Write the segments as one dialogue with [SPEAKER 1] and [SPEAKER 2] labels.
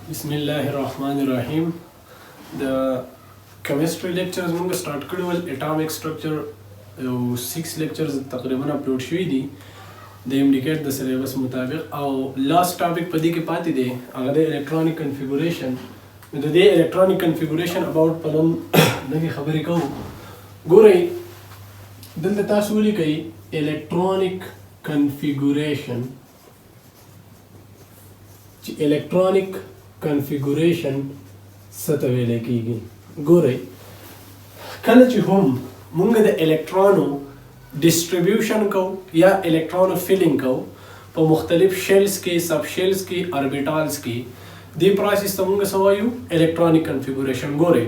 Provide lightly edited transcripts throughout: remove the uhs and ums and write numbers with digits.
[SPEAKER 1] बिस्मिल्लाहिर्रहमानिर्रहीम د chemistry lectures موږ سٹارټ کړو ول اټامک سټرکچر او 6 لیکچرز تقریبا اپلوډ شوي دي د انډیکیټ د سلیبس مطابق او لاست ټاپک په دې کې پاتې دی هغه د الکترونیک کنفیګوریشن د دې الکترونیک کنفیګوریشن اباوت په نوم دغه خبرې کوو ګورئ دلته تاسو ولیکئ الکترونیک کنفیګوریشن چې الکترونیک کنفیګوریشن څه ته ویل کېږي ګورئ کله چې هم موږ د الکترونو ډسټریبیوشن کوو یا الکترونو فیلینګ کوو په مختلف شیلز کې سب شیلز کې اربیټالز کې دې پروسس ته موږ څه وایو الکترونیک کنفیګوریشن ګورئ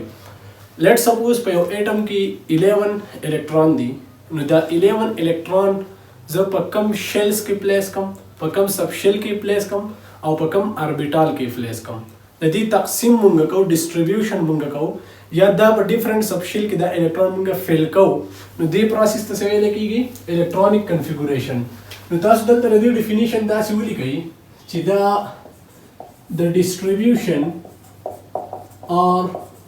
[SPEAKER 1] لیټ سپوز په یو اټم کې 11 الکترون دي نو دا 11 الکترون زه په کم شیلز کې پلیس کوم په کم سب شیل کې پلیس کوم او په کم اربیټال کې پلیس کوم د دې تقسیم مونږ کوو ډسټریبیوشن مونږ کوو یا دا په ډیفرنٹ سب شیل کې دا الکترون مونږ فیل کوو نو دې پروسس ته څه ویل کېږي الکترونیک کنفیګوریشن نو تاسو دلته د دې ډیفینیشن داسې ولیکئ چې دا د ډسټریبیوشن or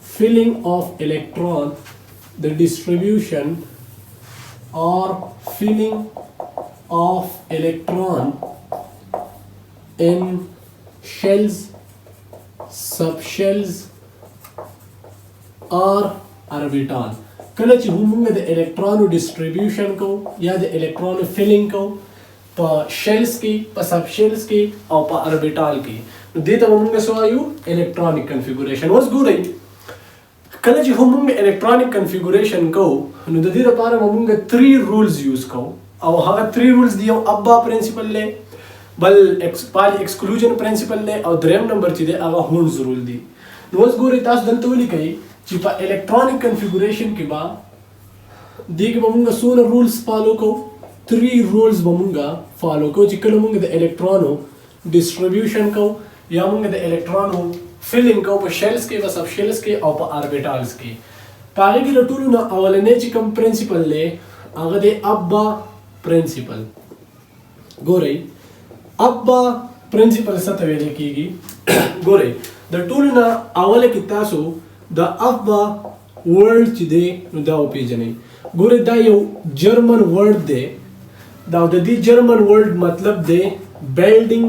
[SPEAKER 1] filling of electron the distribution or filling of electron in shells, subshells or orbital کله چې موږ د الکترونو ډسټریبیوشن کوو یا د الکترونو فیلینګ کوو په شیلز کې په سب شیلز کې او په اربیټال کې نو دې ته موږ څه وایو الکترونیک کنفیګوریشن اوس ګورئ کله چې موږ الکترونیک کنفیګوریشن کوو نو د دې لپاره موږ 3 رولز یوز کوو او هغه 3 رولز دی یو ابا پرنسپل دی بل پال ایکسکلوژن پرنسپل دی او دریم نمبر چې دی هغه هونز رول دی نو اوس ګورئ تاسو دلته ولیکئ چې په الکترونیک کنفیګوریشن کې به دې کې به موږ څونه رولز فالو کوو 3 رولز به موږ فالو کوو چې کله موږ د الکترونو ډسټریبیوشن کوو یا موږ د الکترونو فیلینګ کوو په شیلز کې په سب شیلز کې او په اربیټالز کې په هغې کې له ټولو نه اولنی چې کوم پرنسپل دی هغه دی ابا پرنسپل ګورئ ابا پرنسپل څه ته ویل کېږي ګورئ د ټولو نه اوله کې تاسو د ابا ورډ چې دی نو دا وپېژنئ ګورئ دا یو جرمن ورډ دی دا د دې جرمن ورډ مطلب دی بیلډینګ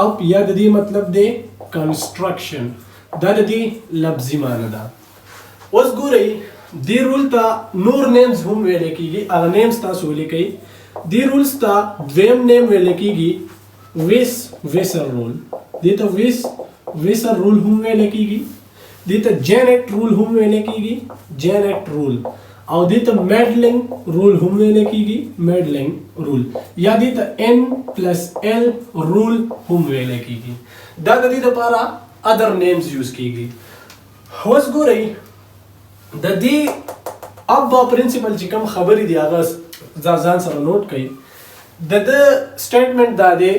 [SPEAKER 1] اپ یا د دې مطلب دی کنسټرکشن دا د دې لفظي معنی ده اوس ګورئ دې رول ته نور نیمز هم ویل کېږي هغه نیمز تاسو ولیکئ دې رولز ته دویم نیم ویل کېږي ویسر رول دې ته ویسر رول هم ویل کېږي دې ته جینټ رول هم ویل کېږي جینټ رول او دې ته میډلینګ رول هم ویل کېږي میډلینګ رول یا دې ته N+L رول هم ویل کېږي دا د دې لپاره ادر نیمز یوز کېږي اوس ګورئ د دې ابا پرنسپل چې کوم خبرې دي هغه ځان سره نوٹ کړئ د سټیټمنټ دا دی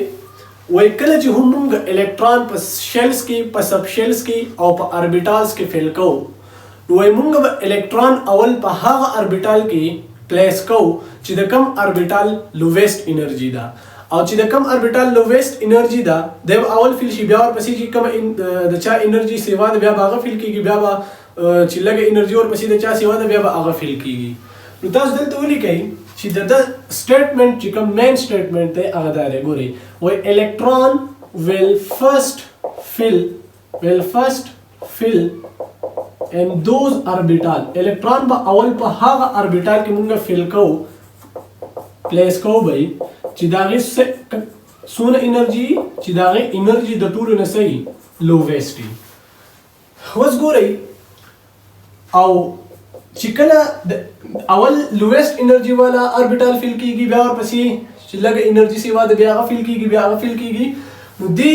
[SPEAKER 1] وای کله چې موږ الکترون په شیلز کې په سب شیلز کې او په اربیټالز کې فیل کوو نو وای موږ به الکترون اول په هغه اربیټال کې پلیس کوو چې د کم اربیټال لوویسټ انرژي ده او چې د کم اربیټال لوویسټ انرژي ده د اول فیل شي بیا ورپسې چې کوم د چا انرژي سیوا ده بیا به هغه فیل کېږي بیا به چې لږه انرژي ورپسې د چا سیوا ده بیا به هغه فیل کېږي نو تاسو دلته ولیکئ چې د سټیټمنټ چې کوم مین سټیټمنټ دی هغه دا دی ګورئ وایي الکترون will first fill in those orbital الکترون به اول په هغه اربیټال کې موږ فیل کوو پلیس کوو به چې د هغې څونه انرژي چې د هغې انرژي د ټولو نه صحیح لوویسټ وي اوس ګورئ او چې کله اول لوویسټ انرژي والا اربیټال فیل کېږي بیا ورپسې چې لږه انرژي سیوا ده بیا هغه فیل کېږي بیا هغه فیل کېږي نو دې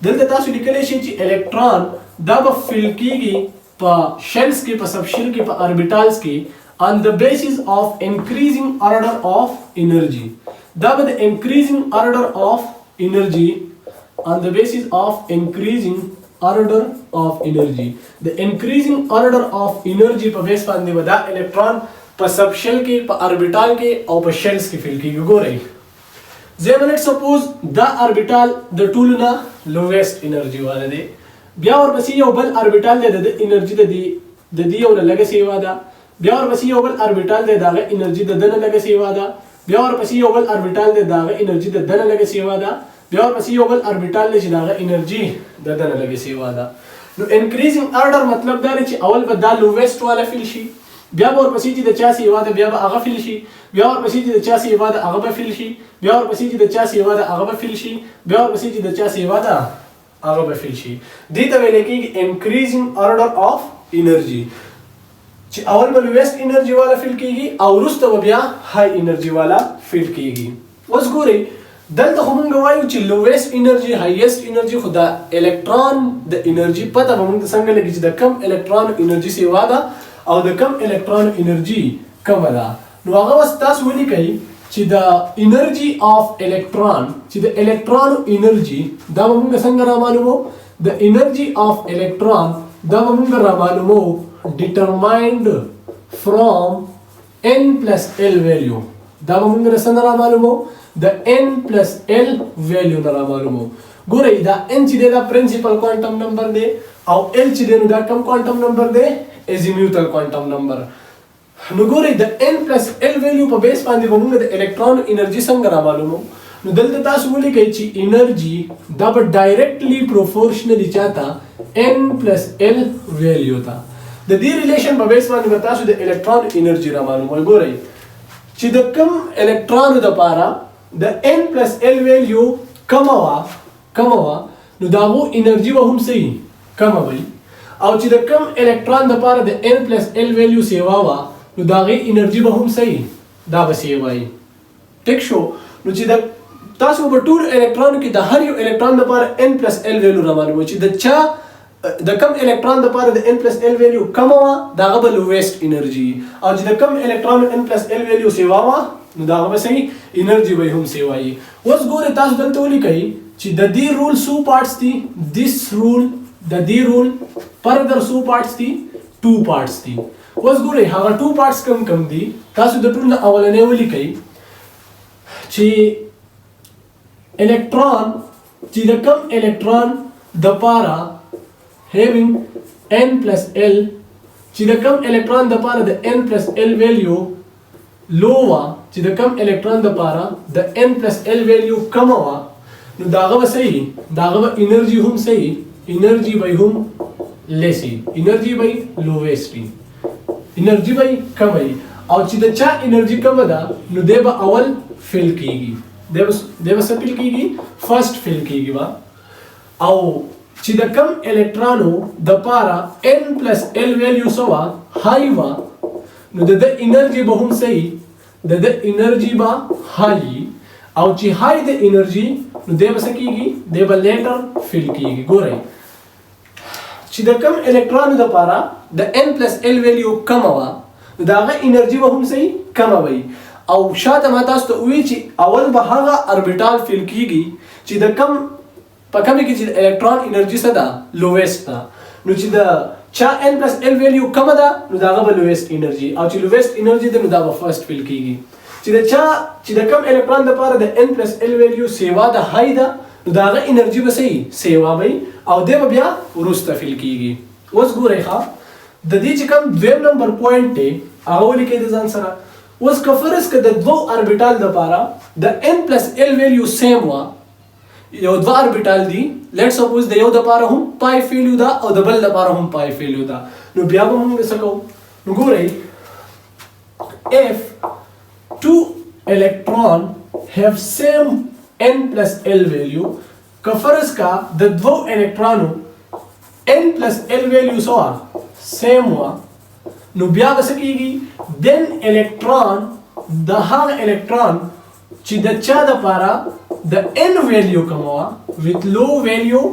[SPEAKER 1] دلته تاسو لیکلی شئ چې الکترون دا به فیل کېږي په شیلز کې په سب شیل کې په اربیټالز کې on the basis of increasing order of energy دا به د increasing order of energy on the basis of increasing order of energy the increasing order of energy په بیس باندې به دا الکترون په سب شیل کې په اربیټال کې او په شیلز کې فیل کېږي ګورئ زي ما لیټ سپوز دا اربیټال د ټولو نه لوویسټ انرژي والا دی. بیا ورپسې یو بل اربیټال دی د انرژي د دې یو لږه سیوا ده. بیا ورپسې یو بل اربیټال دی دغه انرژي د دنه لږه سیوا ده. بیا ورپسې یو بل اربیټال دی دغه انرژي د دنه لږه سیوا ده. بیا ورپسې یو بل اربیټال دی چې دغه انرژي د دنه لږه سیوا ده. نو انکریزینګ ارډر مطلب دا دی چې اول به دا لوویسټ والا فیل شي، بیا به ورپسې چې د چا سیوا ده بیا به هغه فیل شي، بیا ورپسې چې د چا سیوا ده هغه به فیل شي، بیا ورپسې چې د چا سیوا ده هغه به فیل شي، بیا ورپسې چې د چا سیوا ده هغه به فیل شي. دې ته ویل کېږي انکریزینګ ارډر اف انرژي، چې اول به لوویسټ انرژي والا فیل کېږي او وروسته به بیا های انرژي والا فیل کېږي. اوس ګورئ دلته خو مونږ وایو چې لوویسټ انرژي هایسټ انرژي، خو د الکترون د انرژي پته به مونږ څنګه لګي چې د کم الکترون انرژي سیوا ده او د کم الکترون انرژي کمه ده. نو هغه بس تاسو ولیکئ چې د انرژي اف الکترون، چې د الکترون انرژي دا به مونږ څنګه را معلومو؟ د انرژي اف الکترون دا به مونږ را معلومو determined from n plus l value. دا به مونږ څنګه را معلومو؟ د n plus l value نه را معلومو. ګورئ دا n چې دی دا پرنسپل کوانټم نمبر دی او l چې دی نو دا کم کوانټم نمبر دی؟ ایزیمیوتل کوانټم نمبر. نو ګورئ د n plus l value په بیس باندې به مونږ د الکترون انرژي څنګه را معلومو؟ نو دلته تاسو ولیکئ چې انرژي دا به ډایرکټلی پروپورشنلی چاته n plus l value ته. د دې ریلیشن په بیس باندې به تاسو د الکترون انرژي را معلوموئ. ګورئ چې د کم الکترونو دپاره د n plus l value کمه وه نو د هغو انرژي به هم څه کمه وي، او چې د کم الکترون دپاره د n plus l value سیوا وه نو د هغې انرژي به هم څه دا به سیوا وي. ټیک شو؟ نو چې د تاسو په ټول الکترونو کې د هر یو الکترون دپاره n plus l value را معلوموئ چې د چا د کم الکترون دپاره د n plus l value کمه وه د هغه به لوویسټ انرژي، او چې د کم الکترون n plus l value سیوا وه نو د هغه به صحیح انرژي به هم سیوا وي. اوس ګورئ تاسو دلته ولیکئ چې د دې رول څو پارټس دي؟ دیس رول د دې رول فردر څو پارټس دي؟ 2 پارټس دي. اوس ګورئ هغه 2 پارټس کم دي؟ تاسو د ټول نه اولنی ولیکئ چې الکترون چې د کم الکترون دپاره having n plus l چې د کم الکترون دپاره د n plus l value لو وه، چې د کم الکترون دپاره د n plus l value کمه وه نو د هغه به صحیح د هغه به انرژي هم صحیح انرژي به هم لیس وي، انرژي به لوویسټ وي، انرژي به کمه وي. او چې د چا انرژي کمه ده نو دی به اول فیل کېږي، دی به څه فیل کېږي؟ فرسټ فیل کېږي به. او چې د کم الکترونو دپاره n plus l value څه وه؟ های وه نو د ده انرژي به هم صحیح د ده انرژي به های، او چې های د انرژي نو دی به څه کېږي؟ دی به لیټر فیل کېږي. ګورئ چې د کم الکترونو دپاره د n plus l value کمه وه نو د هغه انرژي به هم صحیح کمه وي، او شاته ما تاسو ته ووایي چې اول به هغه اربیټال فیل کېږي چې د کم په کمې کې چې د الکترون انرژي څه ده؟ لوویسټ ده. نو چې د چا n plus l value کمه ده نو د هغه به لوویسټ انرژي، او چې لوویسټ انرژي ده نو دا به فرسټ فیل کېږي. چې د چا چې د کم الکترون دپاره د n plus l value سیوا ده های ده نو د هغه انرژي به صحیح سیوا وي او دی به بیا وروسته فیل کېږي. اوس ګورئ ښه د دې چې کوم دویم نمبر پوینټ دی هغه ولیکئ د ځان سره. اوس که فرض که د دوو اربیټال دپاره د n plus l value سیم وه، یو دوه اربیټال دي لیټ سپوز د یو دپاره هم پای فیلیو ده او د بل دپاره هم پای فیلیو ده، نو بیا به موږ څه کوو؟ نو ګورئ if two electron have same n plus l value، که فرض کا د دوو الکترونو n plus l value څه وه؟ سیم وه، نو بیا به څه کېږي؟ then electron د هغه الکترون چې د چا دپاره د n value کمه وه with low value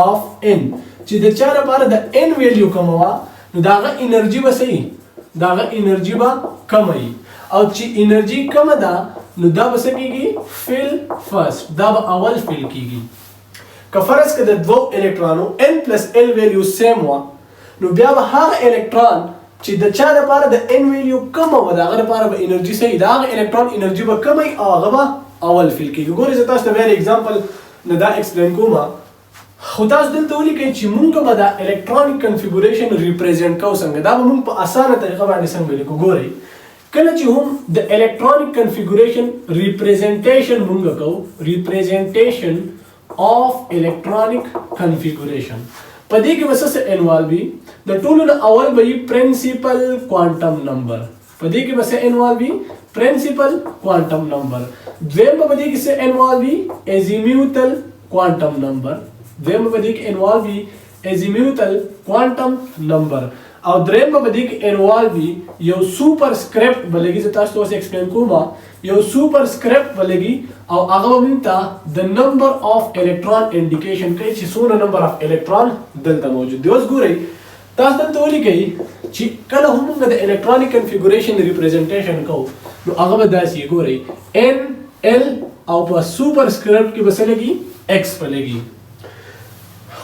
[SPEAKER 1] of n، چې د چا دپاره د n value کمه وه نو د هغه انرژي به صحیح د هغه انرژي به کمه وي، او چې انرژي کمه ده نو دا به څه کېږي؟ فیل فرسټ، دا به اول فیل کېږي. که فرض که د دوو الکترونو n plus l value سیم وه نو بیا به هغه الکترون چې د چا دپاره د n value کمه وه د هغه دپاره به انرژي صحیح د هغه الکترون انرژي به کمه وي او هغه به اول فیل کیږي. ګورئ زه تاسو ته بیا اگزامپل نه دا ایکسپلین کوم. خو تاسو دلته ولیکئ چې مونږ به دا الکترونیک کنفیګوریشن ریپرزینټ کوو څنګه. دا به مونږ په اسانه طریقه باندې څنګه لیکو. ګورئ کله چې هم د الکترونیک کنفیګوریشن ریپرزینټیشن مونږ کوو، ریپرزینټیشن of electronic configuration په دې کې وسه انوالو وي د ټولو نه اول به پرنسپل کوانټم نمبر، په دې کې وسه انوالو وي پرنسپل کوانټم نمبر، دویم په دې کې څه انوالو وي ازیمیوتل کوانټم نمبر، دویم په دې کې انوالو وي ازیمیوتل کوانټم نمبر، او دریم په دې کې انوالو وي یو سوپر سکرپټ بلګي. زه تاسو ته اوس ایکسپلین کوم. یو سوپر سکرپټ بلګي او هغه موږ ته د نمبر اف الکترون انډیکیشن کوي چې څونه نمبر اف الکترون دلته موجود دی. اوس ګورئ تاسو دلته ولیکئ چې کله هم موږ د الکترونیک کنفیګوریشن ریپرزینټیشن کوو نو هغه به داسې ګورئ ان ال او په سوپر سکرپټ کې به څه لګي ایکس په لګي.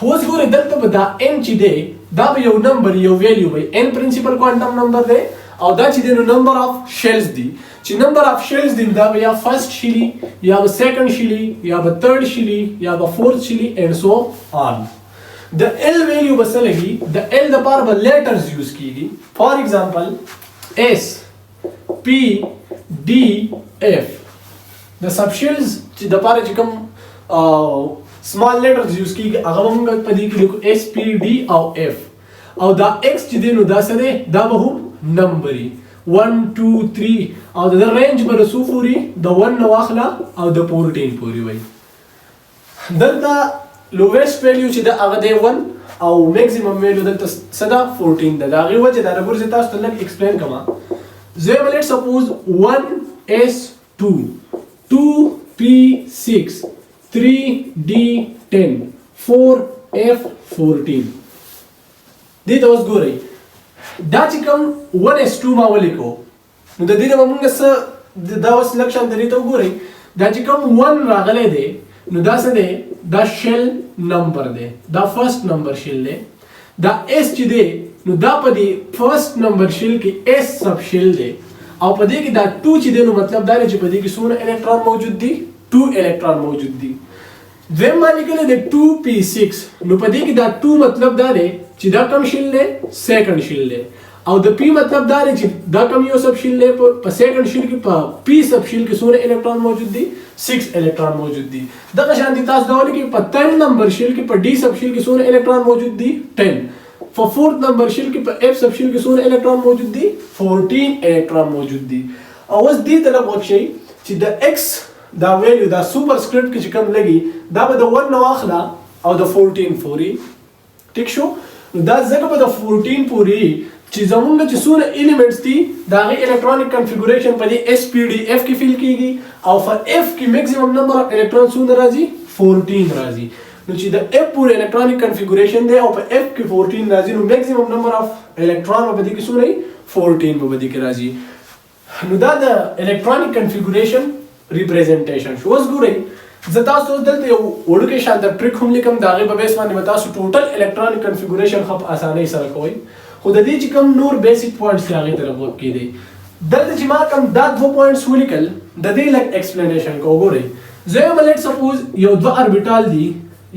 [SPEAKER 1] اوس ګورئ دلته به دا ان چې دی دا به یو نمبر یو ویلیو وي. ان پرنسپل کوانټم نمبر دی او دا چې دی نو نمبر اف شیلز دی. چې نمبر اف شیلز دی دا به یا فرست شیلی یا به سیکنډ شیلی یا به تھرد شیلی یا به فورث شیلی اینڈ سو آن. د ال ویلیو به څه لګي د ال د پاره به لیټرز یوز کیږي. فار ایگزامپل اس پی ډي اف د سب شیلز چې د پاره چې کوم سمال لیټرز یوز کیږي هغه موږ په دې کې لیکو اس پی ډي او اف. او دا ایکس چې دی نو دا څه دی دا به هم نمبري 1 2 3 او د رینج به رسو پوری د 1 نو واخله او د 14 پوری وای. دلته لوویسټ ویلیو چې دا هغه دی 1 او میکسیمم ویلیو دلته صدا 14 ده. دا غي وجه دا رګور زه تاسو ته لږ ایکسپلین کوم. زه لیټ سپوز 1s2 2p6 3d10 4f14 دې ته اوس ګورئ دا چې کوم 1s2 ما ولیکو نو د دې نه موږ څه دا اوس لکشن درې ته وګورئ دا چې کوم 1 راغلی دی نو دا څه دی دا شیل نمبر دی دا فرست نمبر شیل دی. دا اس چې دی نو دا په دې فرست نمبر شیل کې اس سب شیل دی او په دې کې دا 2 چې دی نو مطلب دا دی چې په دې کې څونه الکترون موجود دي 2 الکترون موجود دي. دویم ما لیکلی دی 2p6 نو په دې کې دا 2 مطلب دا دی چې دا کم شیل دی سیکنډ شیل دی او د پی مطلب دا دی چې دا کم یو سب شیل دی په سیکنډ شیل کې په پی سب شیل کې څونه الکترون موجود دي 6 الکترون موجود دي. دغه شان دي تاسو دا ولیکئ په 10 نمبر شیل کې په ډي سب شیل کې څونه الکترون موجود دي 10 په 4th نمبر شیل کې په اف سب شیل کې څونه الکترون موجود دي 14 الکترون موجود دي. او اوس دې طرف وښیي چې د ایکس دا ویلیو دا سوپر سکرپټ کې چې کوم لګي دا به د 1 نو واخله او د 14 پوري ټیک شو. دا ځکه په د 14 پوري چې زمونږ چې څونه ایلیمنټس دي دا غي الکترونیک کنفیګوریشن په دې اس پی ډي اف کې فیل کیږي او په اف کې میکسیمم نمبر اف الکترون څونه راځي 14 راځي. نو چې د اف پورې الکترونیک کنفیګوریشن دی او په اف کې 14 راځي نو میکسیمم نمبر اف الکترون په دې کې څونه 14 په دې کې راځي. نو دا د الکترونیک کنفیګوریشن ریپرزینټیشن شو. اوس ګورئ زه تاسو دلته یو وړوکی شانته ټریک هم لیکم د هغې په بیس باندې تاسو ټوټل الکترونیک کنفیګوریشن ښه په اسانۍ سره کوئ. خو د دې چې کوم نور بیسیک پوینټس دي هغې طرف وکیدئ. دلته چې ما کوم دا 2 پوینټس ولیکل د دې لږ ایکسپلینیشن کوو. ګورئ زه یم لیټ سپوز یو 2 اربیټال دي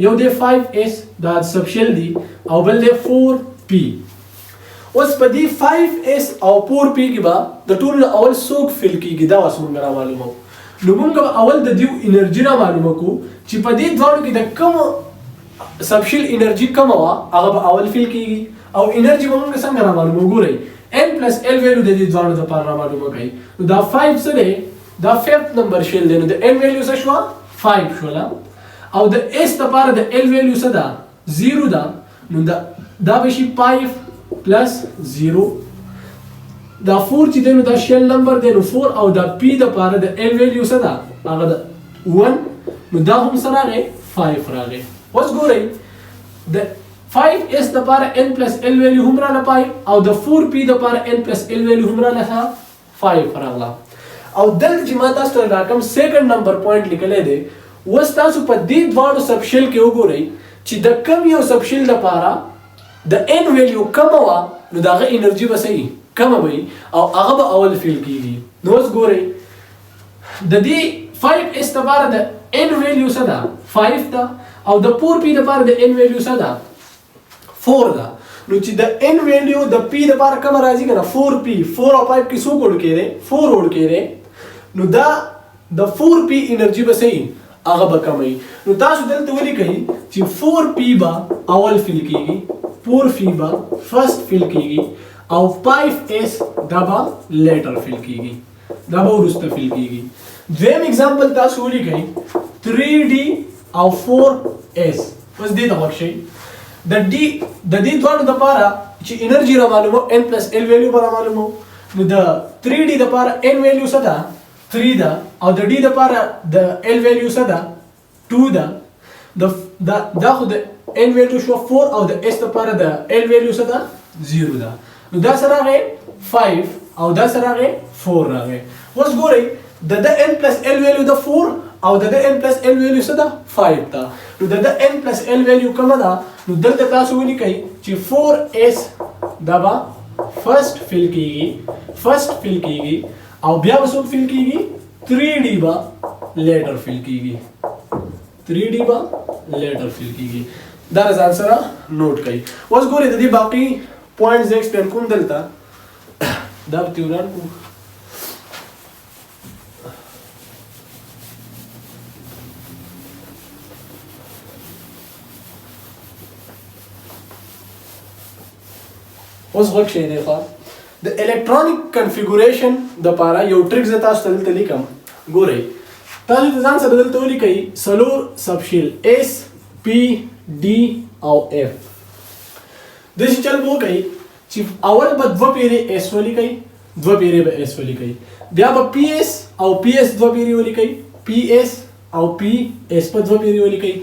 [SPEAKER 1] یو دی 5s دا سب شیل دی او بل دی 4p. اوس په دې 5s او 4p کې به د ټولو اول څوک فیل کیږي دا اوس موږ را معلومو. نو موږ اول د دیو انرژي را معلومه کو چې په دې دواړو کې د کوم سب شیل انرژي کم وه هغه به اول فیل کیږي او انرژي به موږ څنګه را معلومو. ګورئ n پلس l ویلو د دې دواړو دپاره را معلومه کوي. نو دا 5 څه دی دا 5th نمبر شیل دی نو د n ویلو څه شوه 5 شوله او د s دپاره د l ویلو څه ده 0 ده نو دا به شي 5 پلس 0. دا 4 چې دی نو دا شیل نمبر دی نو 4 او دا p دپاره د l ویلو څه ده هغه د 1 نو دا هم څه راغی 5 راغی. اوس ګورئ د 5s دپاره n پلس l ویلو هم راله 5 او د 4p دپاره n پلس l ویلو هم راله 5 راغله. او دلته چې ما تاسو ته راکم سیکنډ نمبر پوینټ لیکلی دی. اوس تاسو په دې دواړو سب شیل کې وګورئ چې د کم یو سب شیل دپاره د n ویلیو کمه وه نو د هغه انرژي به صحیح کمه وي او هغه به اول فیل کیږي. نو اوس ګورئ د دې 5s لپاره د n ویلیو څه ده 5 ده او د پور p لپاره د n ویلیو څه ده 4 ده نو چې د n ویلیو د p لپاره کوم راځي کنه 4p 4 او 5 کې څو وړ کېږي 4 وړ کېږي نو دا د 4p انرژي به صحیح هغه به کموي نو تاسو دلته ولیکئ چې 4p به اول فیل کېږي 4p به فرست فیل کېږي او 5s دا به لیټر فیل کېږي دا به وروسته فیل کېږي دویم اگزامپل تاسو ولیکئ 3d او 4s اوس دې ته غوږ شئ د دې دواړو دپاره چې انرژي را معلومو n پلس l ویلیو به را معلومو نو د 3d دپاره n ویلیو څه ده 3 ده او د d دپاره د l ویلیو څه ده 2 ده دا خو د n ویلیو شو 4 او د s دپاره د l ویلیو څه ده 0 ده نو دا سره راغی 5 او دا سره راغی 4 راغی اوس ګورئ د n پلس l ویلیو د 4 او د n پلس l ویلیو څه ده 5 ده نو د n پلس l ویلیو کومه ده نو دلته تاسو ولیکئ چې 4s دا به فرست فیل کېږي او بیا به څوک فیل کېږي 3d به لیټر فیل کېږي دا ځان سره نوٹ کړئ اوس ګورئ د دې باقي پوینټس زه ایکسپلین کوم دلته دا به تیوران کوم اوس غوږ شئ دی ښه د الکترونیک کنفیګوریشن دپاره یو ټریک زه تاسو ته دلته لیکم ګورئ تاسو د ځان سره دلته ولیکئ څلور سبشیل اس پی ډي او اف داسې چل به وکئ چې اول به دوه پیرې اس ولیکئ دوه پیرې به اس ولیکئ بیا به پی اس او پی اس دوه پیرې ولیکئ پی اس او پی اس په دوه پیرې ولیکئ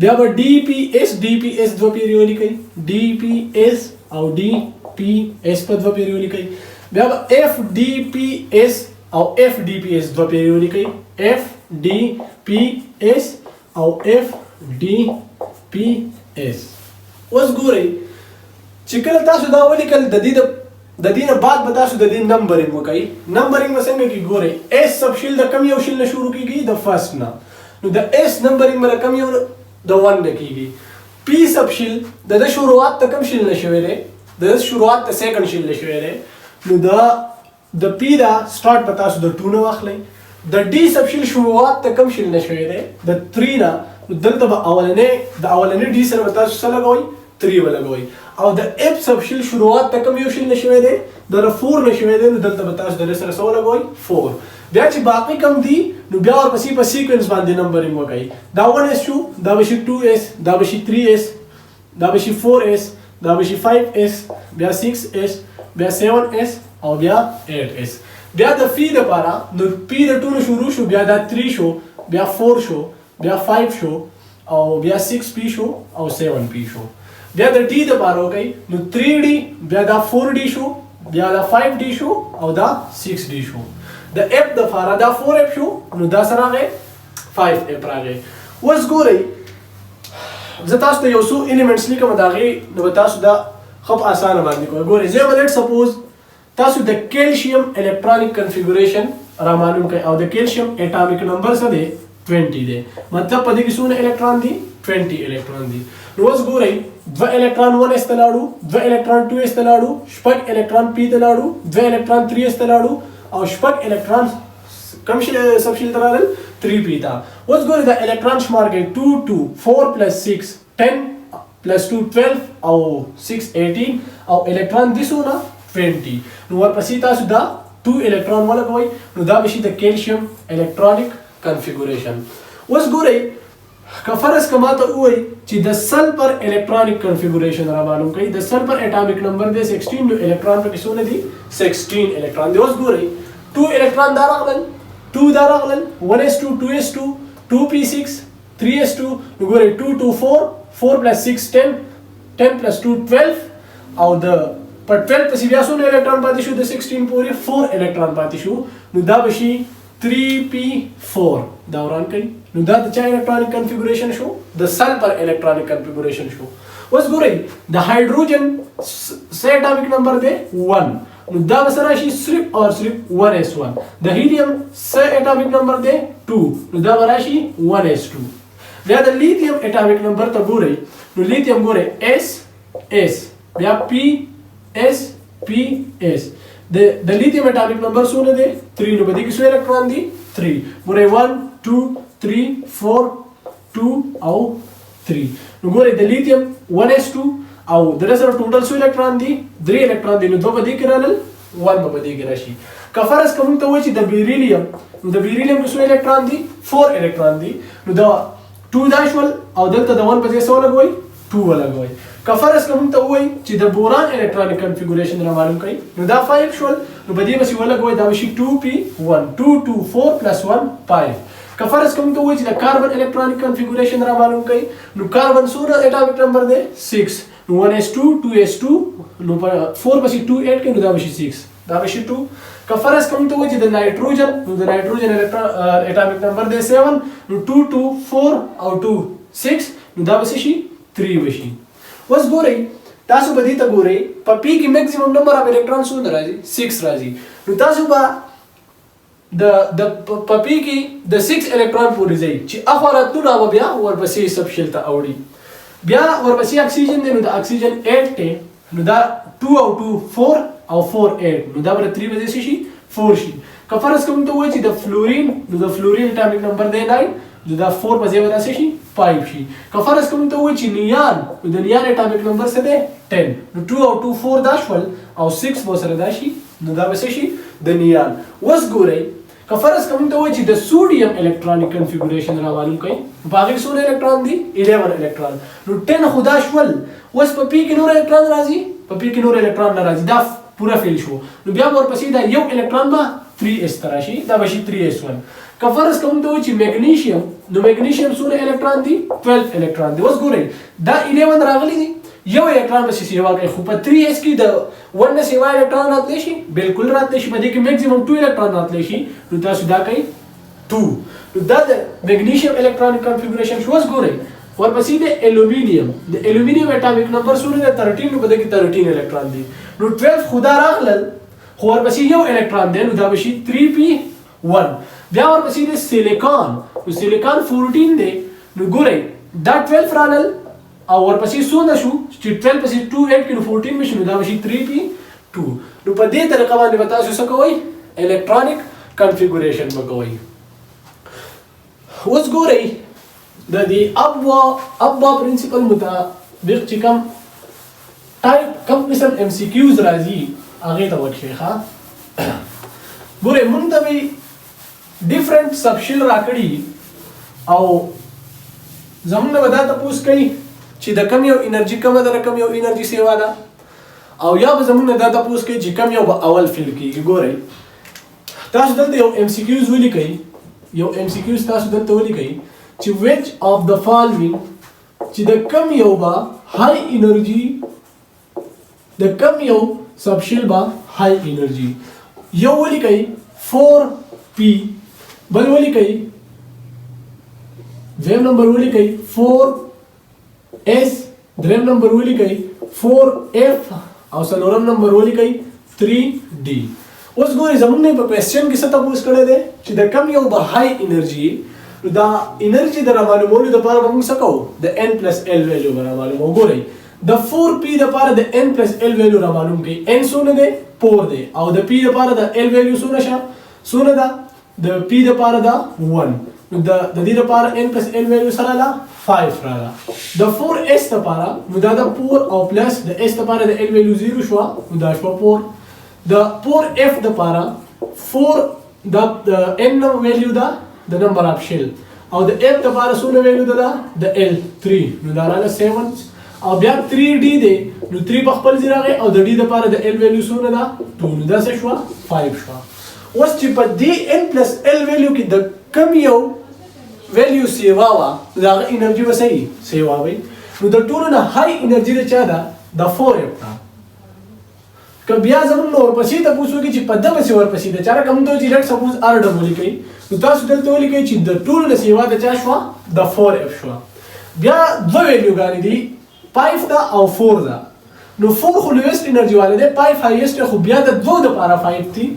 [SPEAKER 1] بیا به ډي پی اس دوه پیرې ولیکئ ډي پی اس او ډي پی اس په دوه پیرې ولیکئ بیا به اف ډي پی اس او اف ډي پی اس دوه پیرې ولیکئ اف ډي پی اس او اف ډي پی اس اوس ګورئ چې کله تاسو دا ولیکل د دې نه بعد به تاسو د دې نمبرینګ وکئ نمبرینګ به څنګه کېږي ګورئ اس سبشیل د کم یو شیل نه شروع کېږي د فرست نه نو د اس نمبرینګ به د کم یو د 1 نه کېږي پی سبشیل د شروعات د کم شیل نه شوی دی د شروعات د سیکنډ شیل نه شوی دی نو د پی دا سٹارټ به تاسو د 2 نه واخلئ د ډي سبشیل شروعات د کم شیل نه شوی دی د 3 نه دلته به اولنې ډي سره به تاسو څه لګوئ 3 به لګوئ او د اف سبشیل شروعات د کم یو شیل نه شوی دی د 4 نه شوی دی نو دلته به تاسو د سره څه ولګوئ 4 بیا چې باقي کم دي نو بیا ورپسې په سیکوینس باندې نمبرینګ وکئ دا 1s شو دا به شي 2s دا به شي 3s دا به شي 4s دا به شي 5s بیا 6s بیا 7s او بیا 8s بیا د فی لپاره نو پی د 2 نه شروع شو بیا دا 3 شو بیا 4 شو بیا 5 شو او بیا 6p شو او 7p شو بیا د ډي لپاره وکئ نو 3d بیا دا 4d شو بیا دا 5d شو او دا 6d شو د اف لپاره دا 4f شو نو دا سره راغی 5f راغی اوس ګورئ زه تاسو ته یو څو الیمنټس لیکم د هغې نو به تاسو دا ښه په اسانه باندې کوئ ګورئ زه به لیټ سپوز تاسو د کیلشیم الکترونیک کنفیګوریشن را معلوم کړئ او د کیلشیم اټامیک نمبر څه دی 20 دی مطلب په دې کې څونه الکترون دي 20 الکترون دي نو اوس ګورئ 2 الکترون 1s ته لاړو 2 الکترون 2s ته لاړو شپږ الکترون p ته لاړو 2 الکترون 3s ته لاړو او شپږ الکترون کم سبشیل ته راغلل 3p ته اوس ګورئ دا الکترون شمار کړئ 2 2 4 plus 6 10 plus 2 12 او 6 18 او الکترون دي څونه 20 نو ورپسې تاسو دا 2 الکترون ولګوئ نو دا به شي د کیلشیم الکترونیک کنفیګوریشن اوس ګورئ که فرض که ماته ووایي چې د سلفر الکترونیک کنفیګوریشن را معلوم کړئ د سلفر اټامیک نمبر دی 16 نو الکترون پکې څونه دي 16 الکترون دي اوس ګورئ 2 الکترون دا راغلل 2 دا راغلل 1s2 2s2 2p6 3s2 نو ګورئ 2 2 4 4 plus 6 10 10 plus 2 12 او د په 12 پسې بیا څونه الکترون پاتې شو د 16 پورې 4 الکترون پاتې شو نو دا به شي 3p4 دا وران کړئ نو دا د چا الکترونیک کنفیګوریشن شو د سلفر الکترونیک کنفیګوریشن شو اوس ګورئ د هایدروجن سه اټامیک نمبر دی 1 نو دا به څه راشي صرف اور صرف 1s1. د هیلیم څه اټامیک نمبر دی 2 نو دا به راشي 1s2. بیا د لیتیم اټامیک نمبر ته ګورئ نو لیتیم ګورئ s بیا p s p s د لیتیم اټامیک نمبر څونه دی 3 نو په دې کې څو الکترون دي 3 ګورئ 1 2 3 4 2 او 3 نو ګورئ د لیتیم 1s2 او د سره ټوټل څو الکترون دي 3 الکترون دي نو دوه په دې کې رالل 1 په دې کې راشي. که فرض کوم ته وایي چې د بیریلیم کې څو الکترون دي 4 الکترون دي نو دا 2 دا شول او دلته د 1 په ځای څو لګوي 2 ولګوي. که فرض کوم ته وایي چې د بوران الکترونیک کنفیګوریشن را معلوم کړئ نو دا 5 شول نو په دې بس ولګوي دا بشي 2p1 2 2 4 plus 1 5. که فرض کوم ته وایي چې د کاربن الکترونیک کنفیګوریشن را معلوم کړئ نو کاربن څومره اټامیک نمبر دی 6 نو 1s2 2s2 نو 4 بشي 2 8 کې نو دا بشي 6 دا بشي 2. که فرض کوم ته وایي چې د نایټروجن نو د نایټروجن اټامیک نمبر دی 7 نو 2 2 4 او 2 6 نو دا بس شي 3 بشي. اوس ګورئ تاسو به دې ته ګورئ په پی کې میکسیمم نمبر اف الکترون څومره راځي 6 راځي نو تاسو به د په پی کې د 6 الکترون پورې ځي چې اخوا راتلو نو بیا ورپسې سب شل ته اوړي بیا ورپسې اکسیجن دی نو د اکسیجن 8 دی نو دا 2 او 2 4 او 4 8 نو دا به 3 به شي 4 شي. که فرض کوم ته وایي چې د فلورین نو د فلورین اټامیک نمبر دی 9 نو دا 4 په ځای به شي 5 شي. که فرض کوم ته وایي چې نیان نو د نیان اټامیک نمبر څه دی 10 نو 2 او 2 4 دا شول او 6 به سره دا شي نو دا به شي د نیان. اوس ګورئ که فرض کوم ته وایي چې د سوډیم الکترونیک کنفیګوریشن را معلوم کړئ په هغه کې څومره الکترون دي 11 الکترون نو 10 خدا شول. اوس په پی کې نور الکترون راځي په پی کې نور الکترون نه راځي دا پورا فیل شو نو بیا ورپسې دا یو الکترون به 3s تراشي دا به شي 3s1. که فرض کوم ته وایي چې میګنیشیم نو میګنیشیم څومره الکترون دي 12 الکترون دي. اوس ګورئ دا 11 راغلي دي یو الکترون به سیوا کوي خو په 3s کې د 1 نه سیوا الکترون راتلی شي بالکل راتلی شي په دې کې میکسیمم 2 الکترون راتلی شي نو تاسو دا کوي 2 نو دا د میګنیشیم الکترونیک کنفیګوریشن شو. اوس ګورئ ورپسې د الومینیم اټامیک نمبر څومره دی 13 نو په دې کې 13 الکترون دي نو 12 خدا راغلل خو ورپسې یو الکترون دی نو دا به شي 3p1. بیا ورپسې د سیلیکان نو سیلیکان 14 دی نو ګورئ دا 12 رالل او ورپسې څونه شو چې 12 پسې 2 8 کې نو 14 مشي نو دا به شي 3p2 نو په دې طریقه باندې به تاسو څه کوئ الکترونیک کنفیګوریشن به کوئ. اوس ګورئ د دې ابوا پرنسپل مطابق چې کوم ټایپ کوم قسم ام سی کیوز راځي هغه ته ورشي ښه. ګورئ مونږ ته به ډیفرنٹ سبشل راکړي او زمونږ به دا تپوس کوي چې د کم یو انرژي کمه ده کم یو انرژي سیوا ده او یا به زمونږ دا تپوس کوي چې کم یو به اول فیل کیږي. ګورئ تاسو دلته یو ام سی کیوز ولیکئ یو ام سی کیوز تاسو دلته ولیکئ چې which of the following چې د کم یو به های انرژي د کم یو سبشل به های انرژي یو ولیکئ 4p بل ولیکئ دویم نمبر ولیکئ 4s دریم نمبر ولیکئ 4f او څلورم نمبر ولیکئ 3d. اوس ګورئ زموږ نه په کوېسچن کې څه تپوس کړی دی چې د کم یو به های انرژي دا انرژي د رامعلومولو دپاره به موږ څه کوو د n پلس l ویلیو به رامعلوموو. ګورئ د 4p دپاره د n پلس l ویلیو رامعلوم کړئ n څونه دی 4 دی او د p دپاره د l ویلیو څونه ده د p دپاره ده 1 نو د دې دپاره n پلس l ویلیو سره لا 5 راغله. د 4s دپاره نو دا د 4 او پلس د s دپاره د l ویلیو 0 شوه نو دا شوه 4. د 4f دپاره 4 د n ویلیو ده د نمبر اف شیل او د f دپاره څونه ویلیو ده د l 3 نو دا راغله 7 او بیا 3d دی نو 3 په خپل ځای راغی او د d دپاره د l ویلیو څونه ده 2 نو دا څه شوه 5 شوه. اوس چې په دې n پلس l ویلیو کې د کم یو ویلیو سیوا وه د هغه انرژي به صحیح سیوا وي نو د ټولو نه های انرژي د چا ده د 4f ده. که بیا زموږ نه ورپسې تپوس وکړي چې په ده پسې ورپسې ده چاره کوم ته چې لټ سپوز ار ډب ولیکئ نو تاسو دلته ولیکئ چې د ټولو نه سیوا د چا شوه د 4f شوه. بیا دوه ویلیوګانې دي 5 ده او 4 ده نو 4 خو لویسټ انرژي والے دی 5 هایست خو بیا د دوه د پاره 5 دی